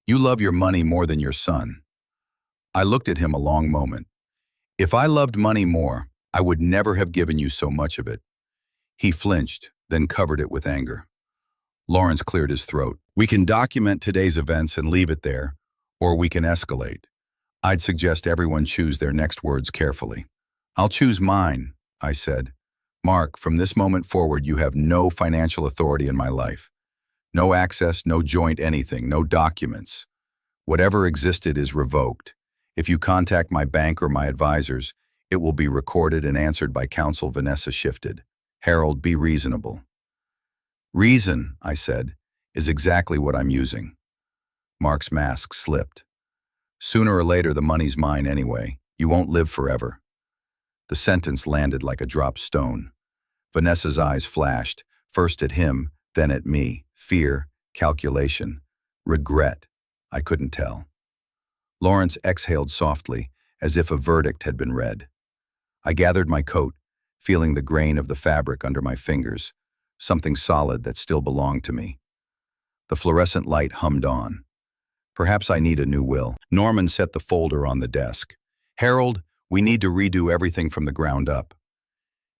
You love your money more than your son. I looked at him a long moment. If I loved money more, I would never have given you so much of it. He flinched, then covered it with anger. Lawrence cleared his throat. We can document today's events and leave it there, or we can escalate. I'd suggest everyone choose their next words carefully. I'll choose mine, I said. Mark, from this moment forward, you have no financial authority in my life. No access, no joint anything, no documents. Whatever existed is revoked. If you contact my bank or my advisors, it will be recorded and answered by counsel. Vanessa shifted. Harold, be reasonable. Reason, I said, is exactly what I'm using. Mark's mask slipped. Sooner or later, the money's mine anyway. You won't live forever. The sentence landed like a dropped stone. Vanessa's eyes flashed, first at him, then at me. Fear, calculation, regret. I couldn't tell. Lawrence exhaled softly, as if a verdict had been read. I gathered my coat, feeling the grain of the fabric under my fingers, something solid that still belonged to me. The fluorescent light hummed on. Perhaps I need a new will. Norman set the folder on the desk. Harold, we need to redo everything from the ground up.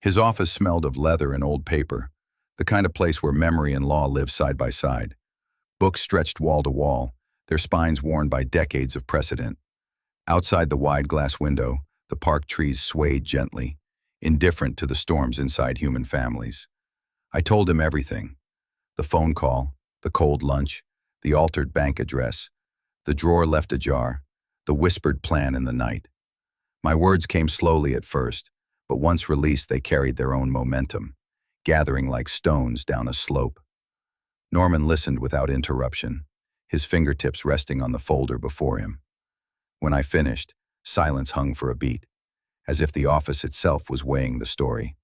His office smelled of leather and old paper, the kind of place where memory and law live side by side. Books stretched wall to wall, their spines worn by decades of precedent. Outside the wide glass window, the park trees swayed gently, indifferent to the storms inside human families. I told him everything. The phone call, the cold lunch, the altered bank address, the drawer left ajar, the whispered plan in the night. My words came slowly at first, but once released they carried their own momentum, gathering like stones down a slope. Norman listened without interruption, his fingertips resting on the folder before him. When I finished, silence hung for a beat, as if the office itself was weighing the story.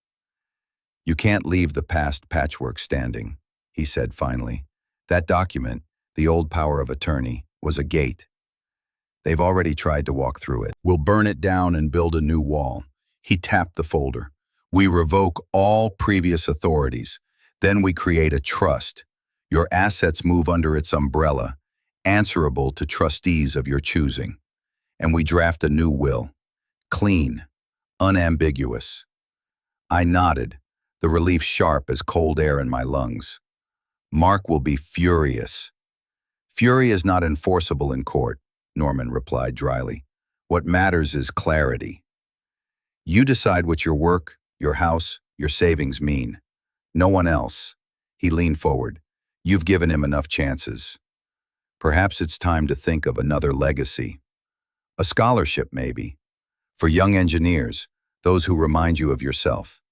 You can't leave the past patchwork standing, he said finally. That document, the old power of attorney, was a gate. They've already tried to walk through it. We'll burn it down and build a new wall. He tapped the folder. We revoke all previous authorities. Then we create a trust. Your assets move under its umbrella, answerable to trustees of your choosing. And we draft a new will. Clean, unambiguous. I nodded, the relief sharp as cold air in my lungs. Mark will be furious. Fury is not enforceable in court, Norman replied dryly. What matters is clarity. You decide what your work, your house, your savings mean. No one else. He leaned forward. You've given him enough chances. Perhaps it's time to think of another legacy. A scholarship, maybe. For young engineers, those who remind you of yourself.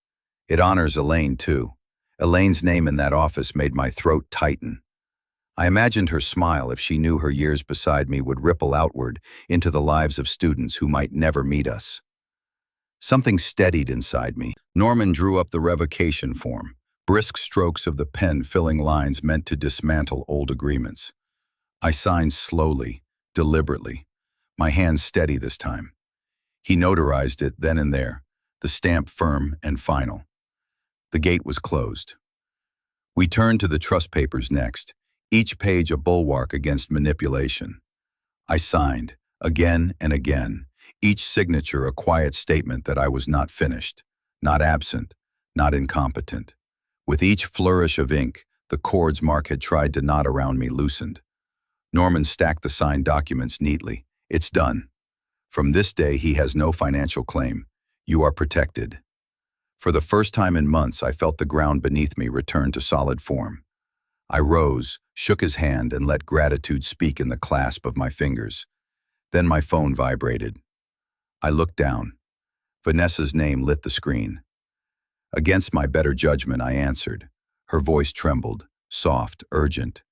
It honors Elaine, too. Elaine's name in that office made my throat tighten. I imagined her smile if she knew her years beside me would ripple outward into the lives of students who might never meet us. Something steadied inside me. Norman drew up the revocation form, brisk strokes of the pen filling lines meant to dismantle old agreements. I signed slowly, deliberately, my hands steady this time. He notarized it then and there, the stamp firm and final. The gate was closed. We turned to the trust papers next, each page a bulwark against manipulation. I signed, again and again, each signature a quiet statement that I was not finished, not absent, not incompetent. With each flourish of ink, the cords Mark had tried to knot around me loosened. Norman stacked the signed documents neatly. It's done. From this day, he has no financial claim. You are protected. For the first time in months, I felt the ground beneath me return to solid form. I rose, shook his hand, and let gratitude speak in the clasp of my fingers. Then my phone vibrated. I looked down. Vanessa's name lit the screen. Against my better judgment, I answered. Her voice trembled, soft, urgent.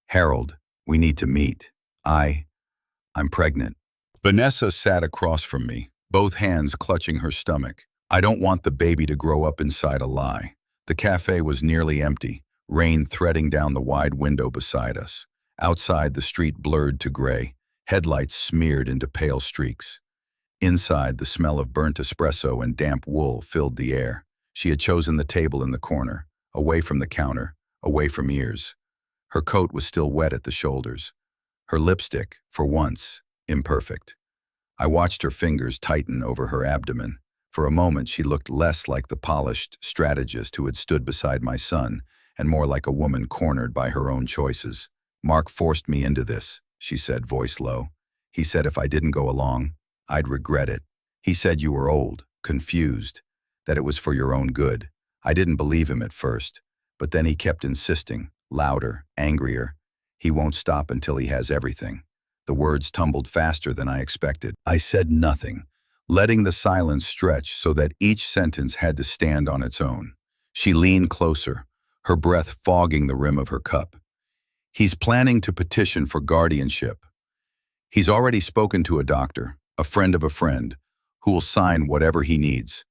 Harold, we need to meet. I'm pregnant. Vanessa sat across from me, both hands clutching her stomach. I don't want the baby to grow up inside a lie. The cafe was nearly empty, rain threading down the wide window beside us. Outside, the street blurred to gray, headlights smeared into pale streaks. Inside, the smell of burnt espresso and damp wool filled the air. She had chosen the table in the corner, away from the counter, away from ears. Her coat was still wet at the shoulders. Her lipstick, for once, imperfect. I watched her fingers tighten over her abdomen. For a moment, she looked less like the polished strategist who had stood beside my son, and more like a woman cornered by her own choices. Mark forced me into this, she said, voice low. He said if I didn't go along, I'd regret it. He said you were old, confused, that it was for your own good. I didn't believe him at first, but then he kept insisting, louder, angrier. He won't stop until he has everything. The words tumbled faster than I expected. I said nothing, letting the silence stretch so that each sentence had to stand on its own. She leaned closer, her breath fogging the rim of her cup. He's planning to petition for guardianship. He's already spoken to a doctor, a friend of a friend, who will sign whatever he needs.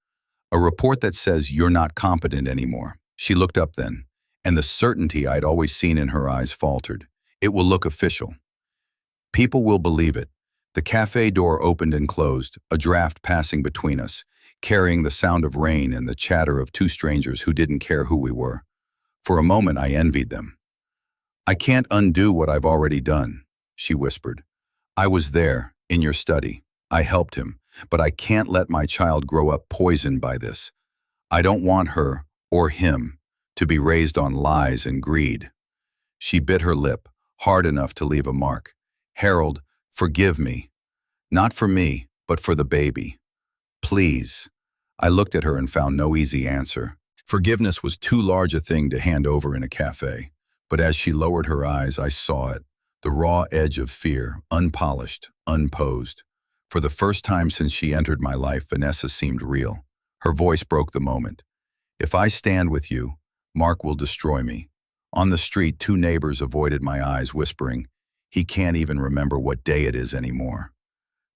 A report that says you're not competent anymore. She looked up then, and the certainty I'd always seen in her eyes faltered. It will look official. People will believe it. The cafe door opened and closed, a draft passing between us, carrying the sound of rain and the chatter of two strangers who didn't care who we were. For a moment, I envied them. I can't undo what I've already done, she whispered. I was there, in your study. I helped him, but I can't let my child grow up poisoned by this. I don't want her, or him, to be raised on lies and greed. She bit her lip, hard enough to leave a mark. Harold, forgive me. Not for me, but for the baby. Please. I looked at her and found no easy answer. Forgiveness was too large a thing to hand over in a cafe. But as she lowered her eyes, I saw it. The raw edge of fear, unpolished, unposed. For the first time since she entered my life, Vanessa seemed real. Her voice broke the moment. If I stand with you, Mark will destroy me. On the street, two neighbors avoided my eyes, whispering, he can't even remember what day it is anymore.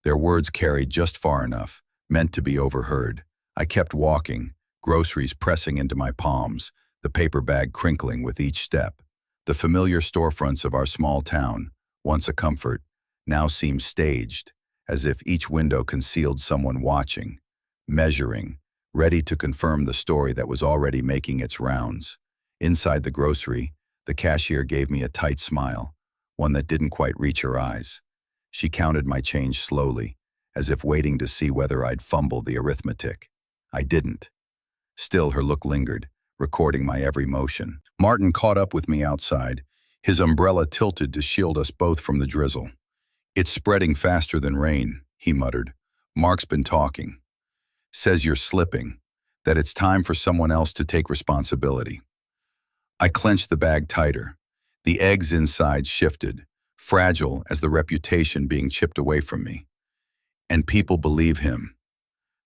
Their words carried just far enough, meant to be overheard. I kept walking, groceries pressing into my palms, the paper bag crinkling with each step. The familiar storefronts of our small town, once a comfort, now seemed staged, as if each window concealed someone watching, measuring, ready to confirm the story that was already making its rounds. Inside the grocery, the cashier gave me a tight smile, one that didn't quite reach her eyes. She counted my change slowly, as if waiting to see whether I'd fumble the arithmetic. I didn't. Still, her look lingered, recording my every motion. Martin caught up with me outside, his umbrella tilted to shield us both from the drizzle. It's spreading faster than rain, he muttered. Mark's been talking. Says you're slipping, that it's time for someone else to take responsibility. I clenched the bag tighter. The eggs inside shifted, fragile as the reputation being chipped away from me. And people believe him.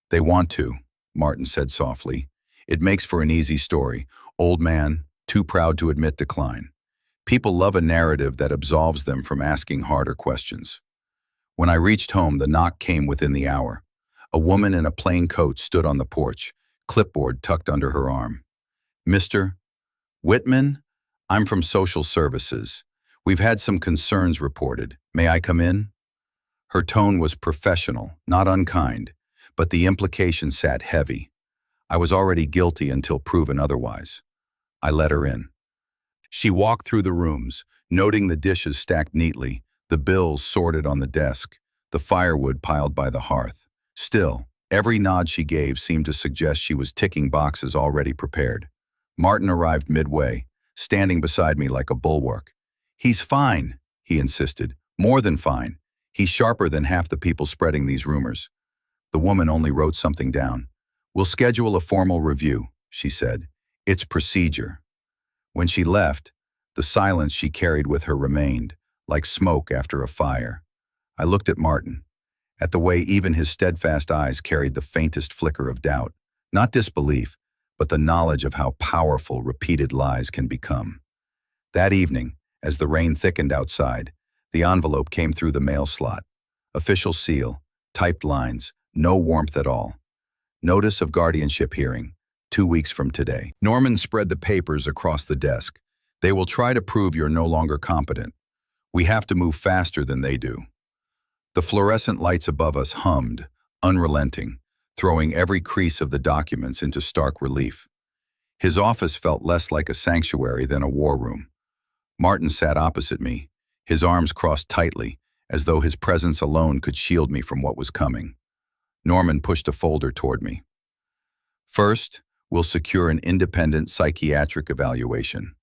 They want to, Martin said softly. It makes for an easy story. Old man, too proud to admit decline. People love a narrative that absolves them from asking harder questions. When I reached home, the knock came within the hour. A woman in a plain coat stood on the porch, clipboard tucked under her arm. Mr. Whitman, I'm from Social Services. We've had some concerns reported. May I come in? Her tone was professional, not unkind, but the implication sat heavy. I was already guilty until proven otherwise. I let her in. She walked through the rooms, noting the dishes stacked neatly, the bills sorted on the desk, the firewood piled by the hearth. Still, every nod she gave seemed to suggest she was ticking boxes already prepared. Martin arrived midway, standing beside me like a bulwark. He's fine, he insisted. More than fine. He's sharper than half the people spreading these rumors. The woman only wrote something down. We'll schedule a formal review, she said. It's procedure. When she left, the silence she carried with her remained, like smoke after a fire. I looked at Martin, at the way even his steadfast eyes carried the faintest flicker of doubt, not disbelief, but the knowledge of how powerful repeated lies can become. That evening, as the rain thickened outside, the envelope came through the mail slot. Official seal, typed lines, no warmth at all. Notice of guardianship hearing, 2 weeks from today. Norman spread the papers across the desk. They will try to prove you're no longer competent. We have to move faster than they do. The fluorescent lights above us hummed, unrelenting, throwing every crease of the documents into stark relief. His office felt less like a sanctuary than a war room. Martin sat opposite me, his arms crossed tightly, as though his presence alone could shield me from what was coming. Norman pushed a folder toward me. First, we'll secure an independent psychiatric evaluation.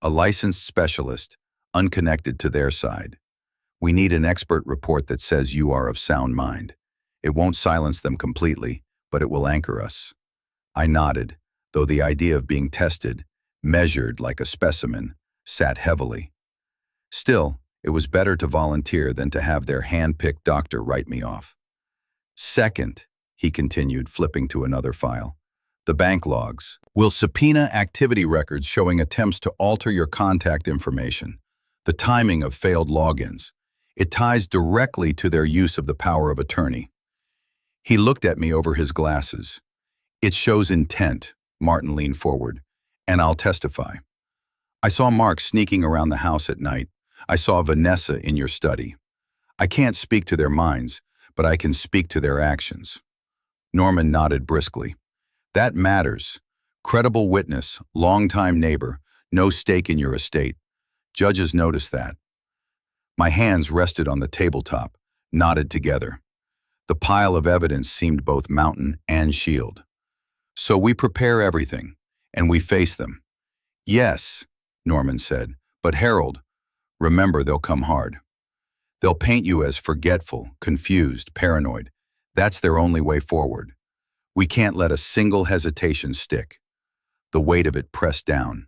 A licensed specialist, unconnected to their side. We need an expert report that says you are of sound mind. It won't silence them completely, but it will anchor us. I nodded, though the idea of being tested, measured like a specimen, sat heavily. Still, it was better to volunteer than to have their hand-picked doctor write me off. Second, he continued, flipping to another file, the bank logs. We'll subpoena activity records showing attempts to alter your contact information, the timing of failed logins. It ties directly to their use of the power of attorney. He looked at me over his glasses. It shows intent, Martin leaned forward, and I'll testify. I saw Mark sneaking around the house at night. I saw Vanessa in your study. I can't speak to their minds, but I can speak to their actions. Norman nodded briskly. That matters. Credible witness, longtime neighbor, no stake in your estate. Judges noticed that. My hands rested on the tabletop, knotted together. The pile of evidence seemed both mountain and shield. So we prepare everything, and we face them. Yes, Norman said, but Harold, remember they'll come hard. They'll paint you as forgetful, confused, paranoid. That's their only way forward. We can't let a single hesitation stick. The weight of it pressed down.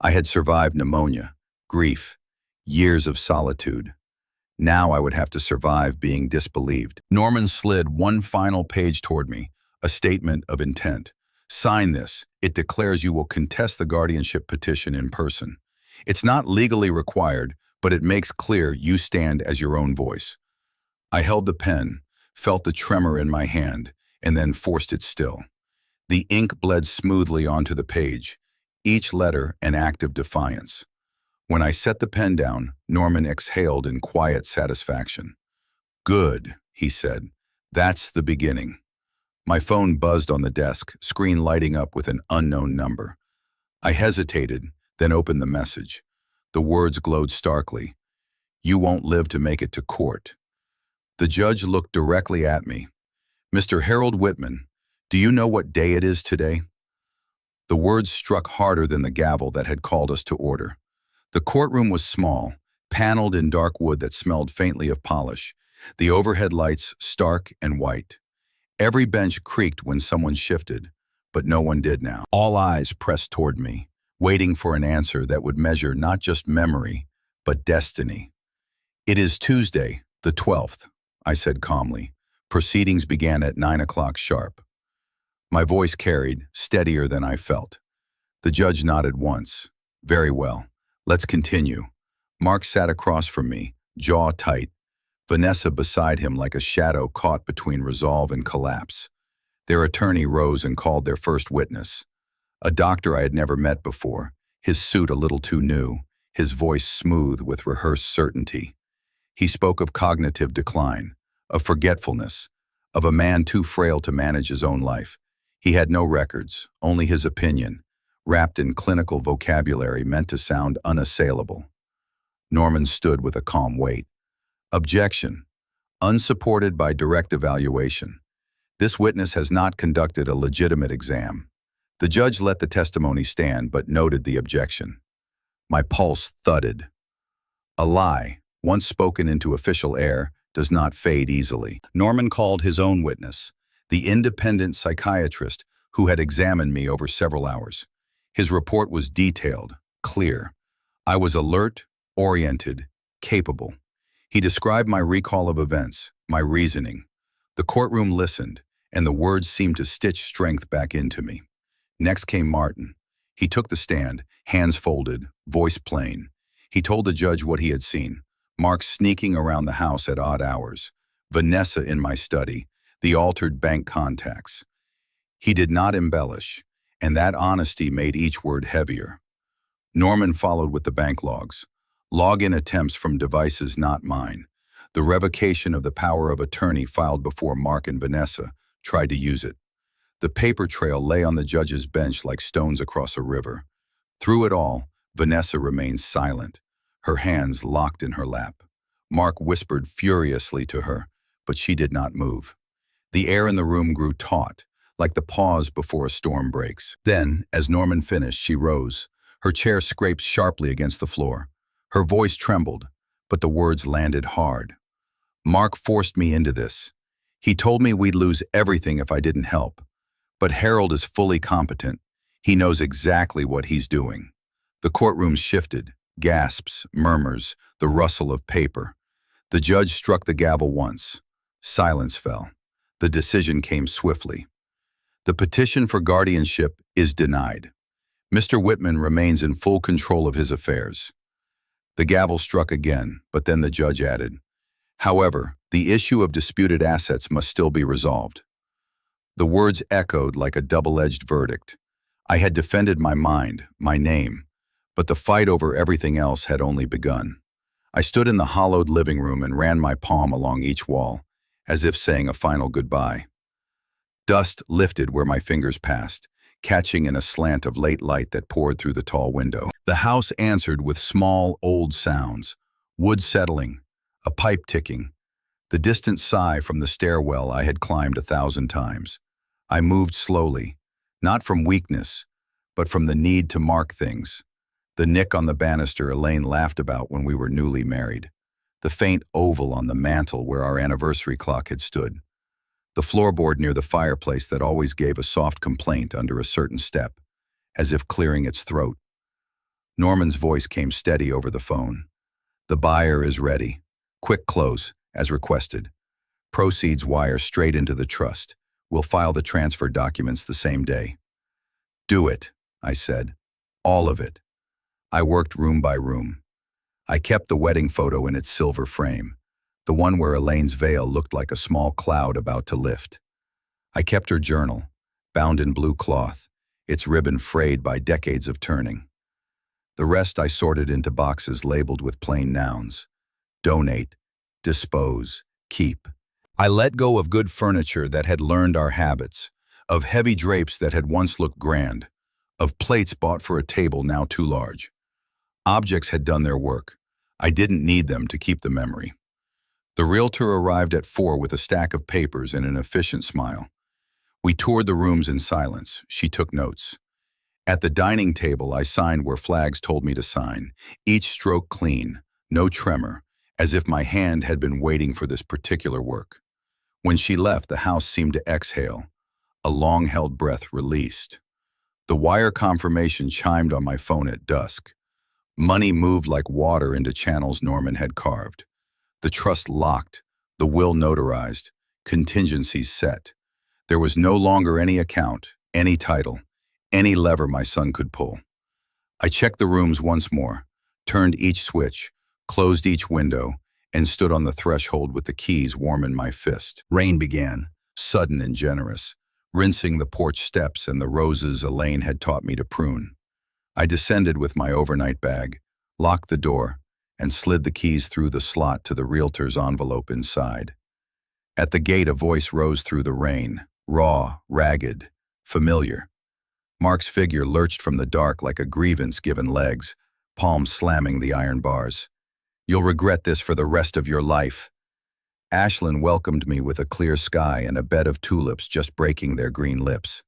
I had survived pneumonia, grief, years of solitude. Now I would have to survive being disbelieved. Norman slid one final page toward me, a statement of intent. Sign this. It declares you will contest the guardianship petition in person. It's not legally required, but it makes clear you stand as your own voice. I held the pen, felt the tremor in my hand, and then forced it still. The ink bled smoothly onto the page, each letter an act of defiance. When I set the pen down, Norman exhaled in quiet satisfaction. Good, he said. That's the beginning. My phone buzzed on the desk, screen lighting up with an unknown number. I hesitated, then opened the message. The words glowed starkly. You won't live to make it to court. The judge looked directly at me. Mr. Harold Whitman, do you know what day it is today? The words struck harder than the gavel that had called us to order. The courtroom was small, paneled in dark wood that smelled faintly of polish, the overhead lights stark and white. Every bench creaked when someone shifted, but no one did now. All eyes pressed toward me, waiting for an answer that would measure not just memory, but destiny. It is Tuesday, the 12th, I said calmly. Proceedings began at 9 o'clock sharp. My voice carried, steadier than I felt. The judge nodded once. Very well. Let's continue. Mark sat across from me, jaw tight. Vanessa beside him like a shadow caught between resolve and collapse. Their attorney rose and called their first witness. A doctor I had never met before, his suit a little too new, his voice smooth with rehearsed certainty. He spoke of cognitive decline, of forgetfulness, of a man too frail to manage his own life. He had no records, only his opinion, wrapped in clinical vocabulary meant to sound unassailable. Norman stood with a calm weight. Objection. Unsupported by direct evaluation. This witness has not conducted a legitimate exam. The judge let the testimony stand but noted the objection. My pulse thudded. A lie, once spoken into official air, does not fade easily. Norman called his own witness, the independent psychiatrist who had examined me over several hours. His report was detailed, clear. I was alert, oriented, capable. He described my recall of events, my reasoning. The courtroom listened, and the words seemed to stitch strength back into me. Next came Martin. He took the stand, hands folded, voice plain. He told the judge what he had seen. Mark sneaking around the house at odd hours. Vanessa in my study. The altered bank contacts. He did not embellish, and that honesty made each word heavier. Norman followed with the bank logs. Log-in attempts from devices not mine. The revocation of the power of attorney filed before Mark and Vanessa tried to use it. The paper trail lay on the judge's bench like stones across a river. Through it all, Vanessa remained silent, her hands locked in her lap. Mark whispered furiously to her, but she did not move. The air in the room grew taut, like the pause before a storm breaks. Then, as Norman finished, she rose. Her chair scraped sharply against the floor. Her voice trembled, but the words landed hard. Mark forced me into this. He told me we'd lose everything if I didn't help. But Harold is fully competent. He knows exactly what he's doing. The courtroom shifted, gasps, murmurs, the rustle of paper. The judge struck the gavel once. Silence fell. The decision came swiftly. The petition for guardianship is denied. Mr. Whitman remains in full control of his affairs. The gavel struck again, but then the judge added, however, the issue of disputed assets must still be resolved. The words echoed like a double-edged verdict. I had defended my mind, my name, but the fight over everything else had only begun. I stood in the hollowed living room and ran my palm along each wall, as if saying a final goodbye. Dust lifted where my fingers passed, catching in a slant of late light that poured through the tall window. The house answered with small, old sounds, wood settling, a pipe ticking, the distant sigh from the stairwell I had climbed 1,000 times. I moved slowly, not from weakness, but from the need to mark things. The nick on the banister Elaine laughed about when we were newly married. The faint oval on the mantel where our anniversary clock had stood. The floorboard near the fireplace that always gave a soft complaint under a certain step, as if clearing its throat. Norman's voice came steady over the phone. The buyer is ready. Quick close, as requested. Proceeds wire straight into the trust. We'll file the transfer documents the same day. Do it, I said. All of it. I worked room by room. I kept the wedding photo in its silver frame, the one where Elaine's veil looked like a small cloud about to lift. I kept her journal, bound in blue cloth, its ribbon frayed by decades of turning. The rest I sorted into boxes labeled with plain nouns. Donate, dispose, keep. I let go of good furniture that had learned our habits, of heavy drapes that had once looked grand, of plates bought for a table now too large. Objects had done their work. I didn't need them to keep the memory. The realtor arrived at 4 with a stack of papers and an efficient smile. We toured the rooms in silence. She took notes. At the dining table, I signed where flags told me to sign, each stroke clean, no tremor, as if my hand had been waiting for this particular work. When she left, the house seemed to exhale, a long-held breath released. The wire confirmation chimed on my phone at dusk. Money moved like water into channels Norman had carved. The trust locked, the will notarized, contingencies set. There was no longer any account, any title, any lever my son could pull. I checked the rooms once more, turned each switch, closed each window, and stood on the threshold with the keys warm in my fist. Rain began, sudden and generous, rinsing the porch steps and the roses Elaine had taught me to prune. I descended with my overnight bag, locked the door, and slid the keys through the slot to the realtor's envelope inside. At the gate, a voice rose through the rain, raw, ragged, familiar. Mark's figure lurched from the dark like a grievance given legs, palms slamming the iron bars. "You'll regret this for the rest of your life." Ashlyn welcomed me with a clear sky and a bed of tulips just breaking their green lips.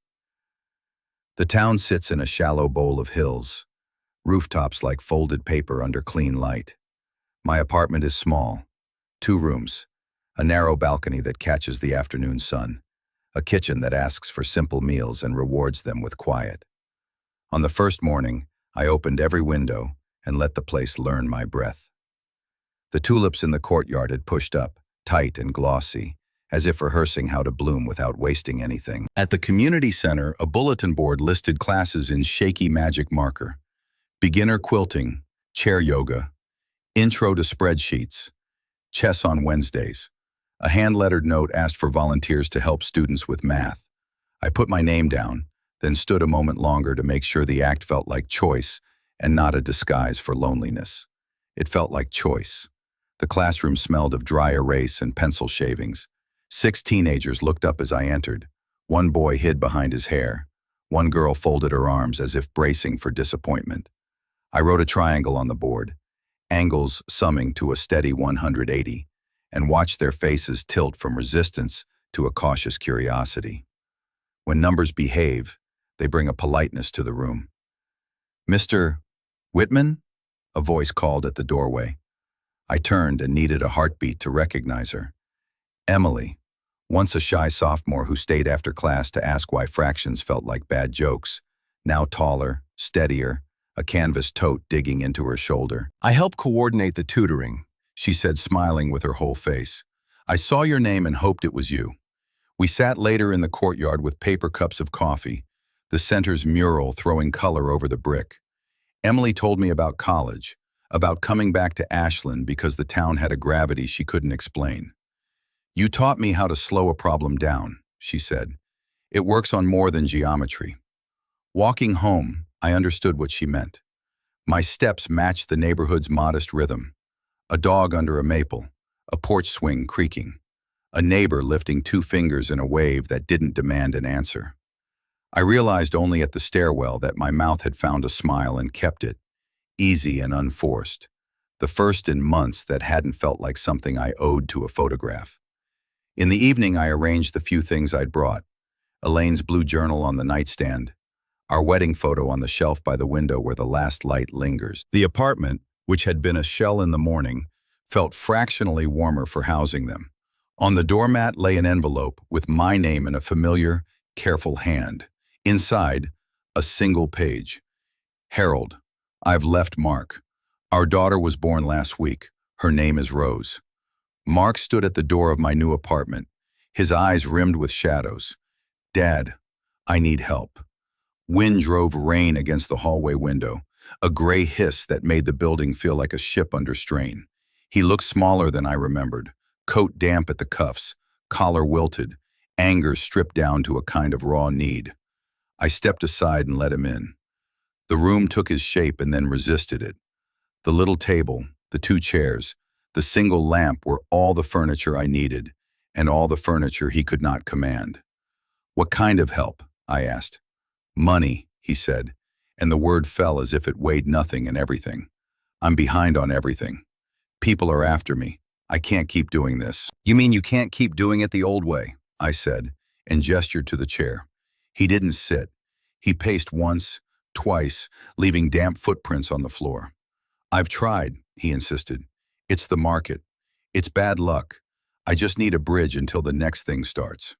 The town sits in a shallow bowl of hills, rooftops like folded paper under clean light. My apartment is small, 2 rooms, a narrow balcony that catches the afternoon sun, a kitchen that asks for simple meals and rewards them with quiet. On the first morning, I opened every window and let the place learn my breath. The tulips in the courtyard had pushed up, tight and glossy, as if rehearsing how to bloom without wasting anything. At the community center, a bulletin board listed classes in shaky magic marker: beginner quilting, chair yoga, intro to spreadsheets, chess on Wednesdays. A hand-lettered note asked for volunteers to help students with math. I put my name down, then stood a moment longer to make sure the act felt like choice and not a disguise for loneliness. It felt like choice. The classroom smelled of dry erase and pencil shavings. 6 teenagers looked up as I entered. One boy hid behind his hair. One girl folded her arms as if bracing for disappointment. I wrote a triangle on the board, angles summing to a steady 180, and watched their faces tilt from resistance to a cautious curiosity. When numbers behave, they bring a politeness to the room. "Mr. Whitman?" a voice called at the doorway. I turned and needed a heartbeat to recognize her. Emily, once a shy sophomore who stayed after class to ask why fractions felt like bad jokes, now taller, steadier, a canvas tote digging into her shoulder. "I help coordinate the tutoring," she said, smiling with her whole face. "I saw your name and hoped it was you." We sat later in the courtyard with paper cups of coffee, the center's mural throwing color over the brick. Emily told me about college, about coming back to Ashland because the town had a gravity she couldn't explain. "You taught me how to slow a problem down," she said. "It works on more than geometry." Walking home, I understood what she meant. My steps matched the neighborhood's modest rhythm. A dog under a maple, a porch swing creaking, a neighbor lifting 2 fingers in a wave that didn't demand an answer. I realized only at the stairwell that my mouth had found a smile and kept it, easy and unforced. The first in months that hadn't felt like something I owed to a photograph. In the evening, I arranged the few things I'd brought. Elaine's blue journal on the nightstand, our wedding photo on the shelf by the window where the last light lingers. The apartment, which had been a shell in the morning, felt fractionally warmer for housing them. On the doormat lay an envelope with my name in a familiar, careful hand. Inside, a single page. Harold, I've left Mark. Our daughter was born last week. Her name is Rose. Mark stood at the door of my new apartment, his eyes rimmed with shadows. Dad, I need help. Wind drove rain against the hallway window, a gray hiss that made the building feel like a ship under strain. He looked smaller than I remembered, coat damp at the cuffs, collar wilted, anger stripped down to a kind of raw need. I stepped aside and let him in. The room took his shape and then resisted it. The little table, the two chairs, the single lamp were all the furniture I needed, and all the furniture he could not command. What kind of help? I asked. Money, he said, and the word fell as if it weighed nothing and everything. I'm behind on everything. People are after me. I can't keep doing this. You mean you can't keep doing it the old way? I said, and gestured to the chair. He didn't sit. He paced once, twice, leaving damp footprints on the floor. I've tried, he insisted. It's the market. It's bad luck. I just need a bridge until the next thing starts.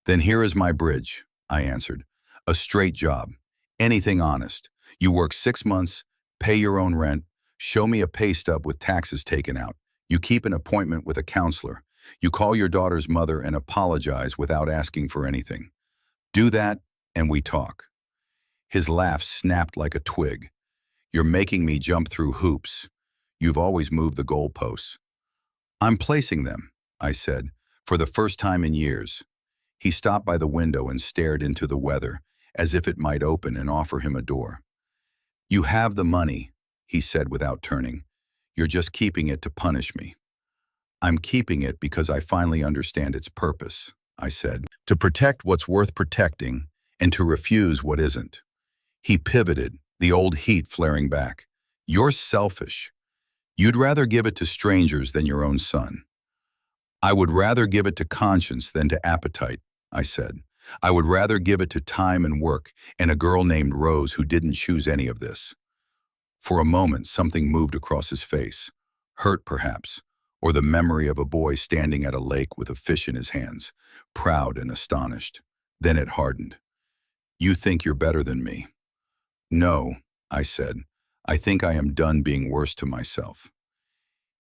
Then here is my bridge, I answered. A straight job. Anything honest. You work 6 months, pay your own rent, show me a pay stub with taxes taken out. You keep an appointment with a counselor. You call your daughter's mother and apologize without asking for anything. Do that, and we talk. His laugh snapped like a twig. You're making me jump through hoops. You've always moved the goalposts. I'm placing them, I said, for the first time in years. He stopped by the window and stared into the weather, as if it might open and offer him a door. You have the money, he said without turning. You're just keeping it to punish me. I'm keeping it because I finally understand its purpose, I said. To protect what's worth protecting and to refuse what isn't. He pivoted, the old heat flaring back. You're selfish. You'd rather give it to strangers than your own son. I would rather give it to conscience than to appetite, I said. I would rather give it to time and work and a girl named Rose who didn't choose any of this. For a moment, something moved across his face. Hurt, perhaps, or the memory of a boy standing at a lake with a fish in his hands, proud and astonished. Then it hardened. You think you're better than me. No, I said. I think I am done being worse to myself.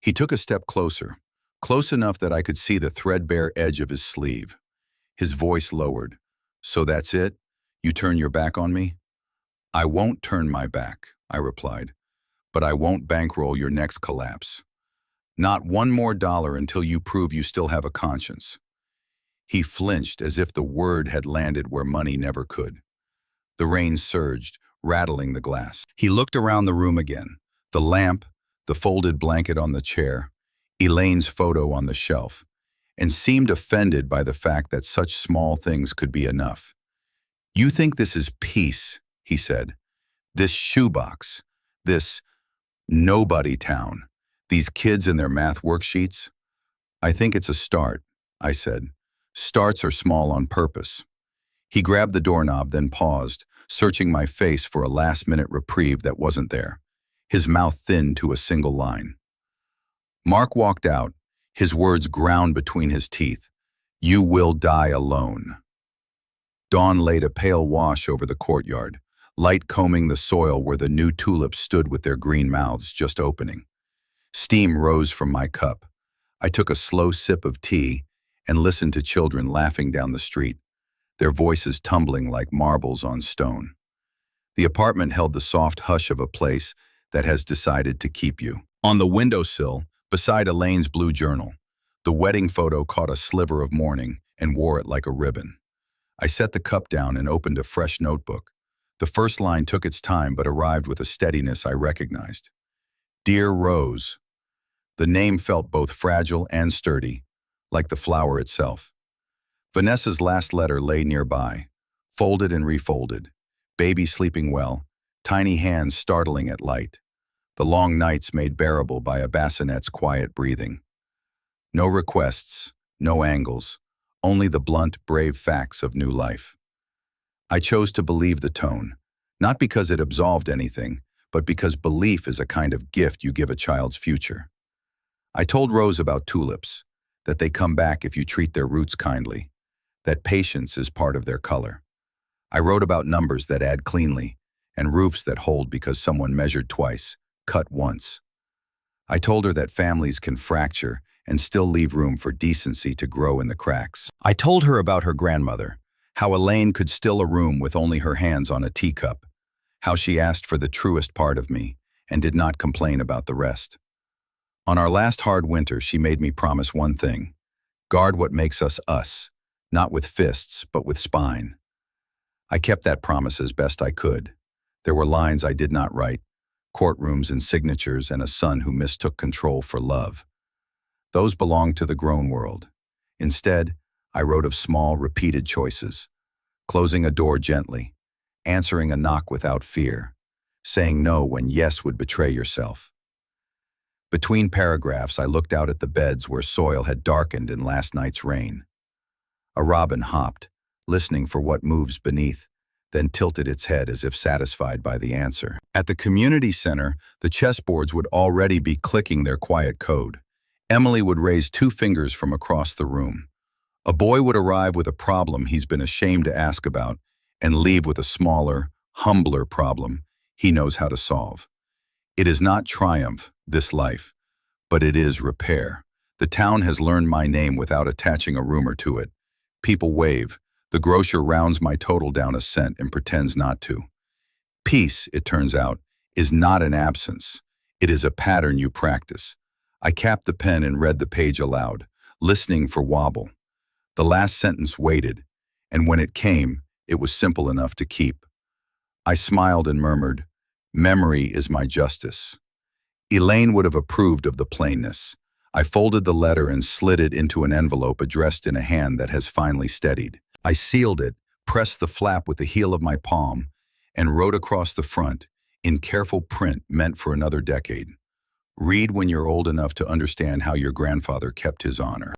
He took a step closer, close enough that I could see the threadbare edge of his sleeve. His voice lowered. So that's it? You turn your back on me? I won't turn my back, I replied, but I won't bankroll your next collapse. Not one more dollar until you prove you still have a conscience. He flinched as if the word had landed where money never could. The rain surged, rattling the glass. He looked around the room again. The lamp, the folded blanket on the chair, Elaine's photo on the shelf, and seemed offended by the fact that such small things could be enough. You think this is peace, he said. This shoebox, this nobody town, these kids and their math worksheets? I think it's a start, I said. Starts are small on purpose. He grabbed the doorknob, then paused, searching my face for a last-minute reprieve that wasn't there. His mouth thinned to a single line. Mark walked out, his words ground between his teeth. You will die alone. Dawn laid a pale wash over the courtyard, light combing the soil where the new tulips stood with their green mouths just opening. Steam rose from my cup. I took a slow sip of tea and listened to children laughing down the street, their voices tumbling like marbles on stone. The apartment held the soft hush of a place that has decided to keep you. On the windowsill, beside Elaine's blue journal, the wedding photo caught a sliver of morning and wore it like a ribbon. I set the cup down and opened a fresh notebook. The first line took its time but arrived with a steadiness I recognized. Dear Rose. The name felt both fragile and sturdy, like the flower itself. Vanessa's last letter lay nearby, folded and refolded, baby sleeping well, tiny hands startling at light, the long nights made bearable by a bassinet's quiet breathing. No requests, no angles, only the blunt, brave facts of new life. I chose to believe the tone, not because it absolved anything, but because belief is a kind of gift you give a child's future. I told Rose about tulips, that they come back if you treat their roots kindly, that patience is part of their color. I wrote about numbers that add cleanly, and roofs that hold because someone measured twice, cut once. I told her that families can fracture and still leave room for decency to grow in the cracks. I told her about her grandmother, how Elaine could still a room with only her hands on a teacup, how she asked for the truest part of me and did not complain about the rest. On our last hard winter, she made me promise one thing: guard what makes us, not with fists, but with spine. I kept that promise as best I could. There were lines I did not write, courtrooms and signatures, and a son who mistook control for love. Those belonged to the grown world. Instead, I wrote of small, repeated choices: closing a door gently, answering a knock without fear, saying no when yes would betray yourself. Between paragraphs, I looked out at the beds where soil had darkened in last night's rain. A robin hopped, listening for what moves beneath, then tilted its head as if satisfied by the answer. At the community center, the chessboards would already be clicking their quiet code. Emily would raise 2 fingers from across the room. A boy would arrive with a problem he's been ashamed to ask about and leave with a smaller, humbler problem he knows how to solve. It is not triumph, this life, but it is repair. The town has learned my name without attaching a rumor to it. People wave. The grocer rounds my total down a cent and pretends not to. Peace, it turns out, is not an absence. It is a pattern you practice. I capped the pen and read the page aloud, listening for wobble. The last sentence waited, and when it came, it was simple enough to keep. I smiled and murmured, "Memory is my justice." Elaine would have approved of the plainness. I folded the letter and slid it into an envelope addressed in a hand that has finally steadied. I sealed it, pressed the flap with the heel of my palm, and wrote across the front, in careful print meant for another decade: read when you're old enough to understand how your grandfather kept his honor.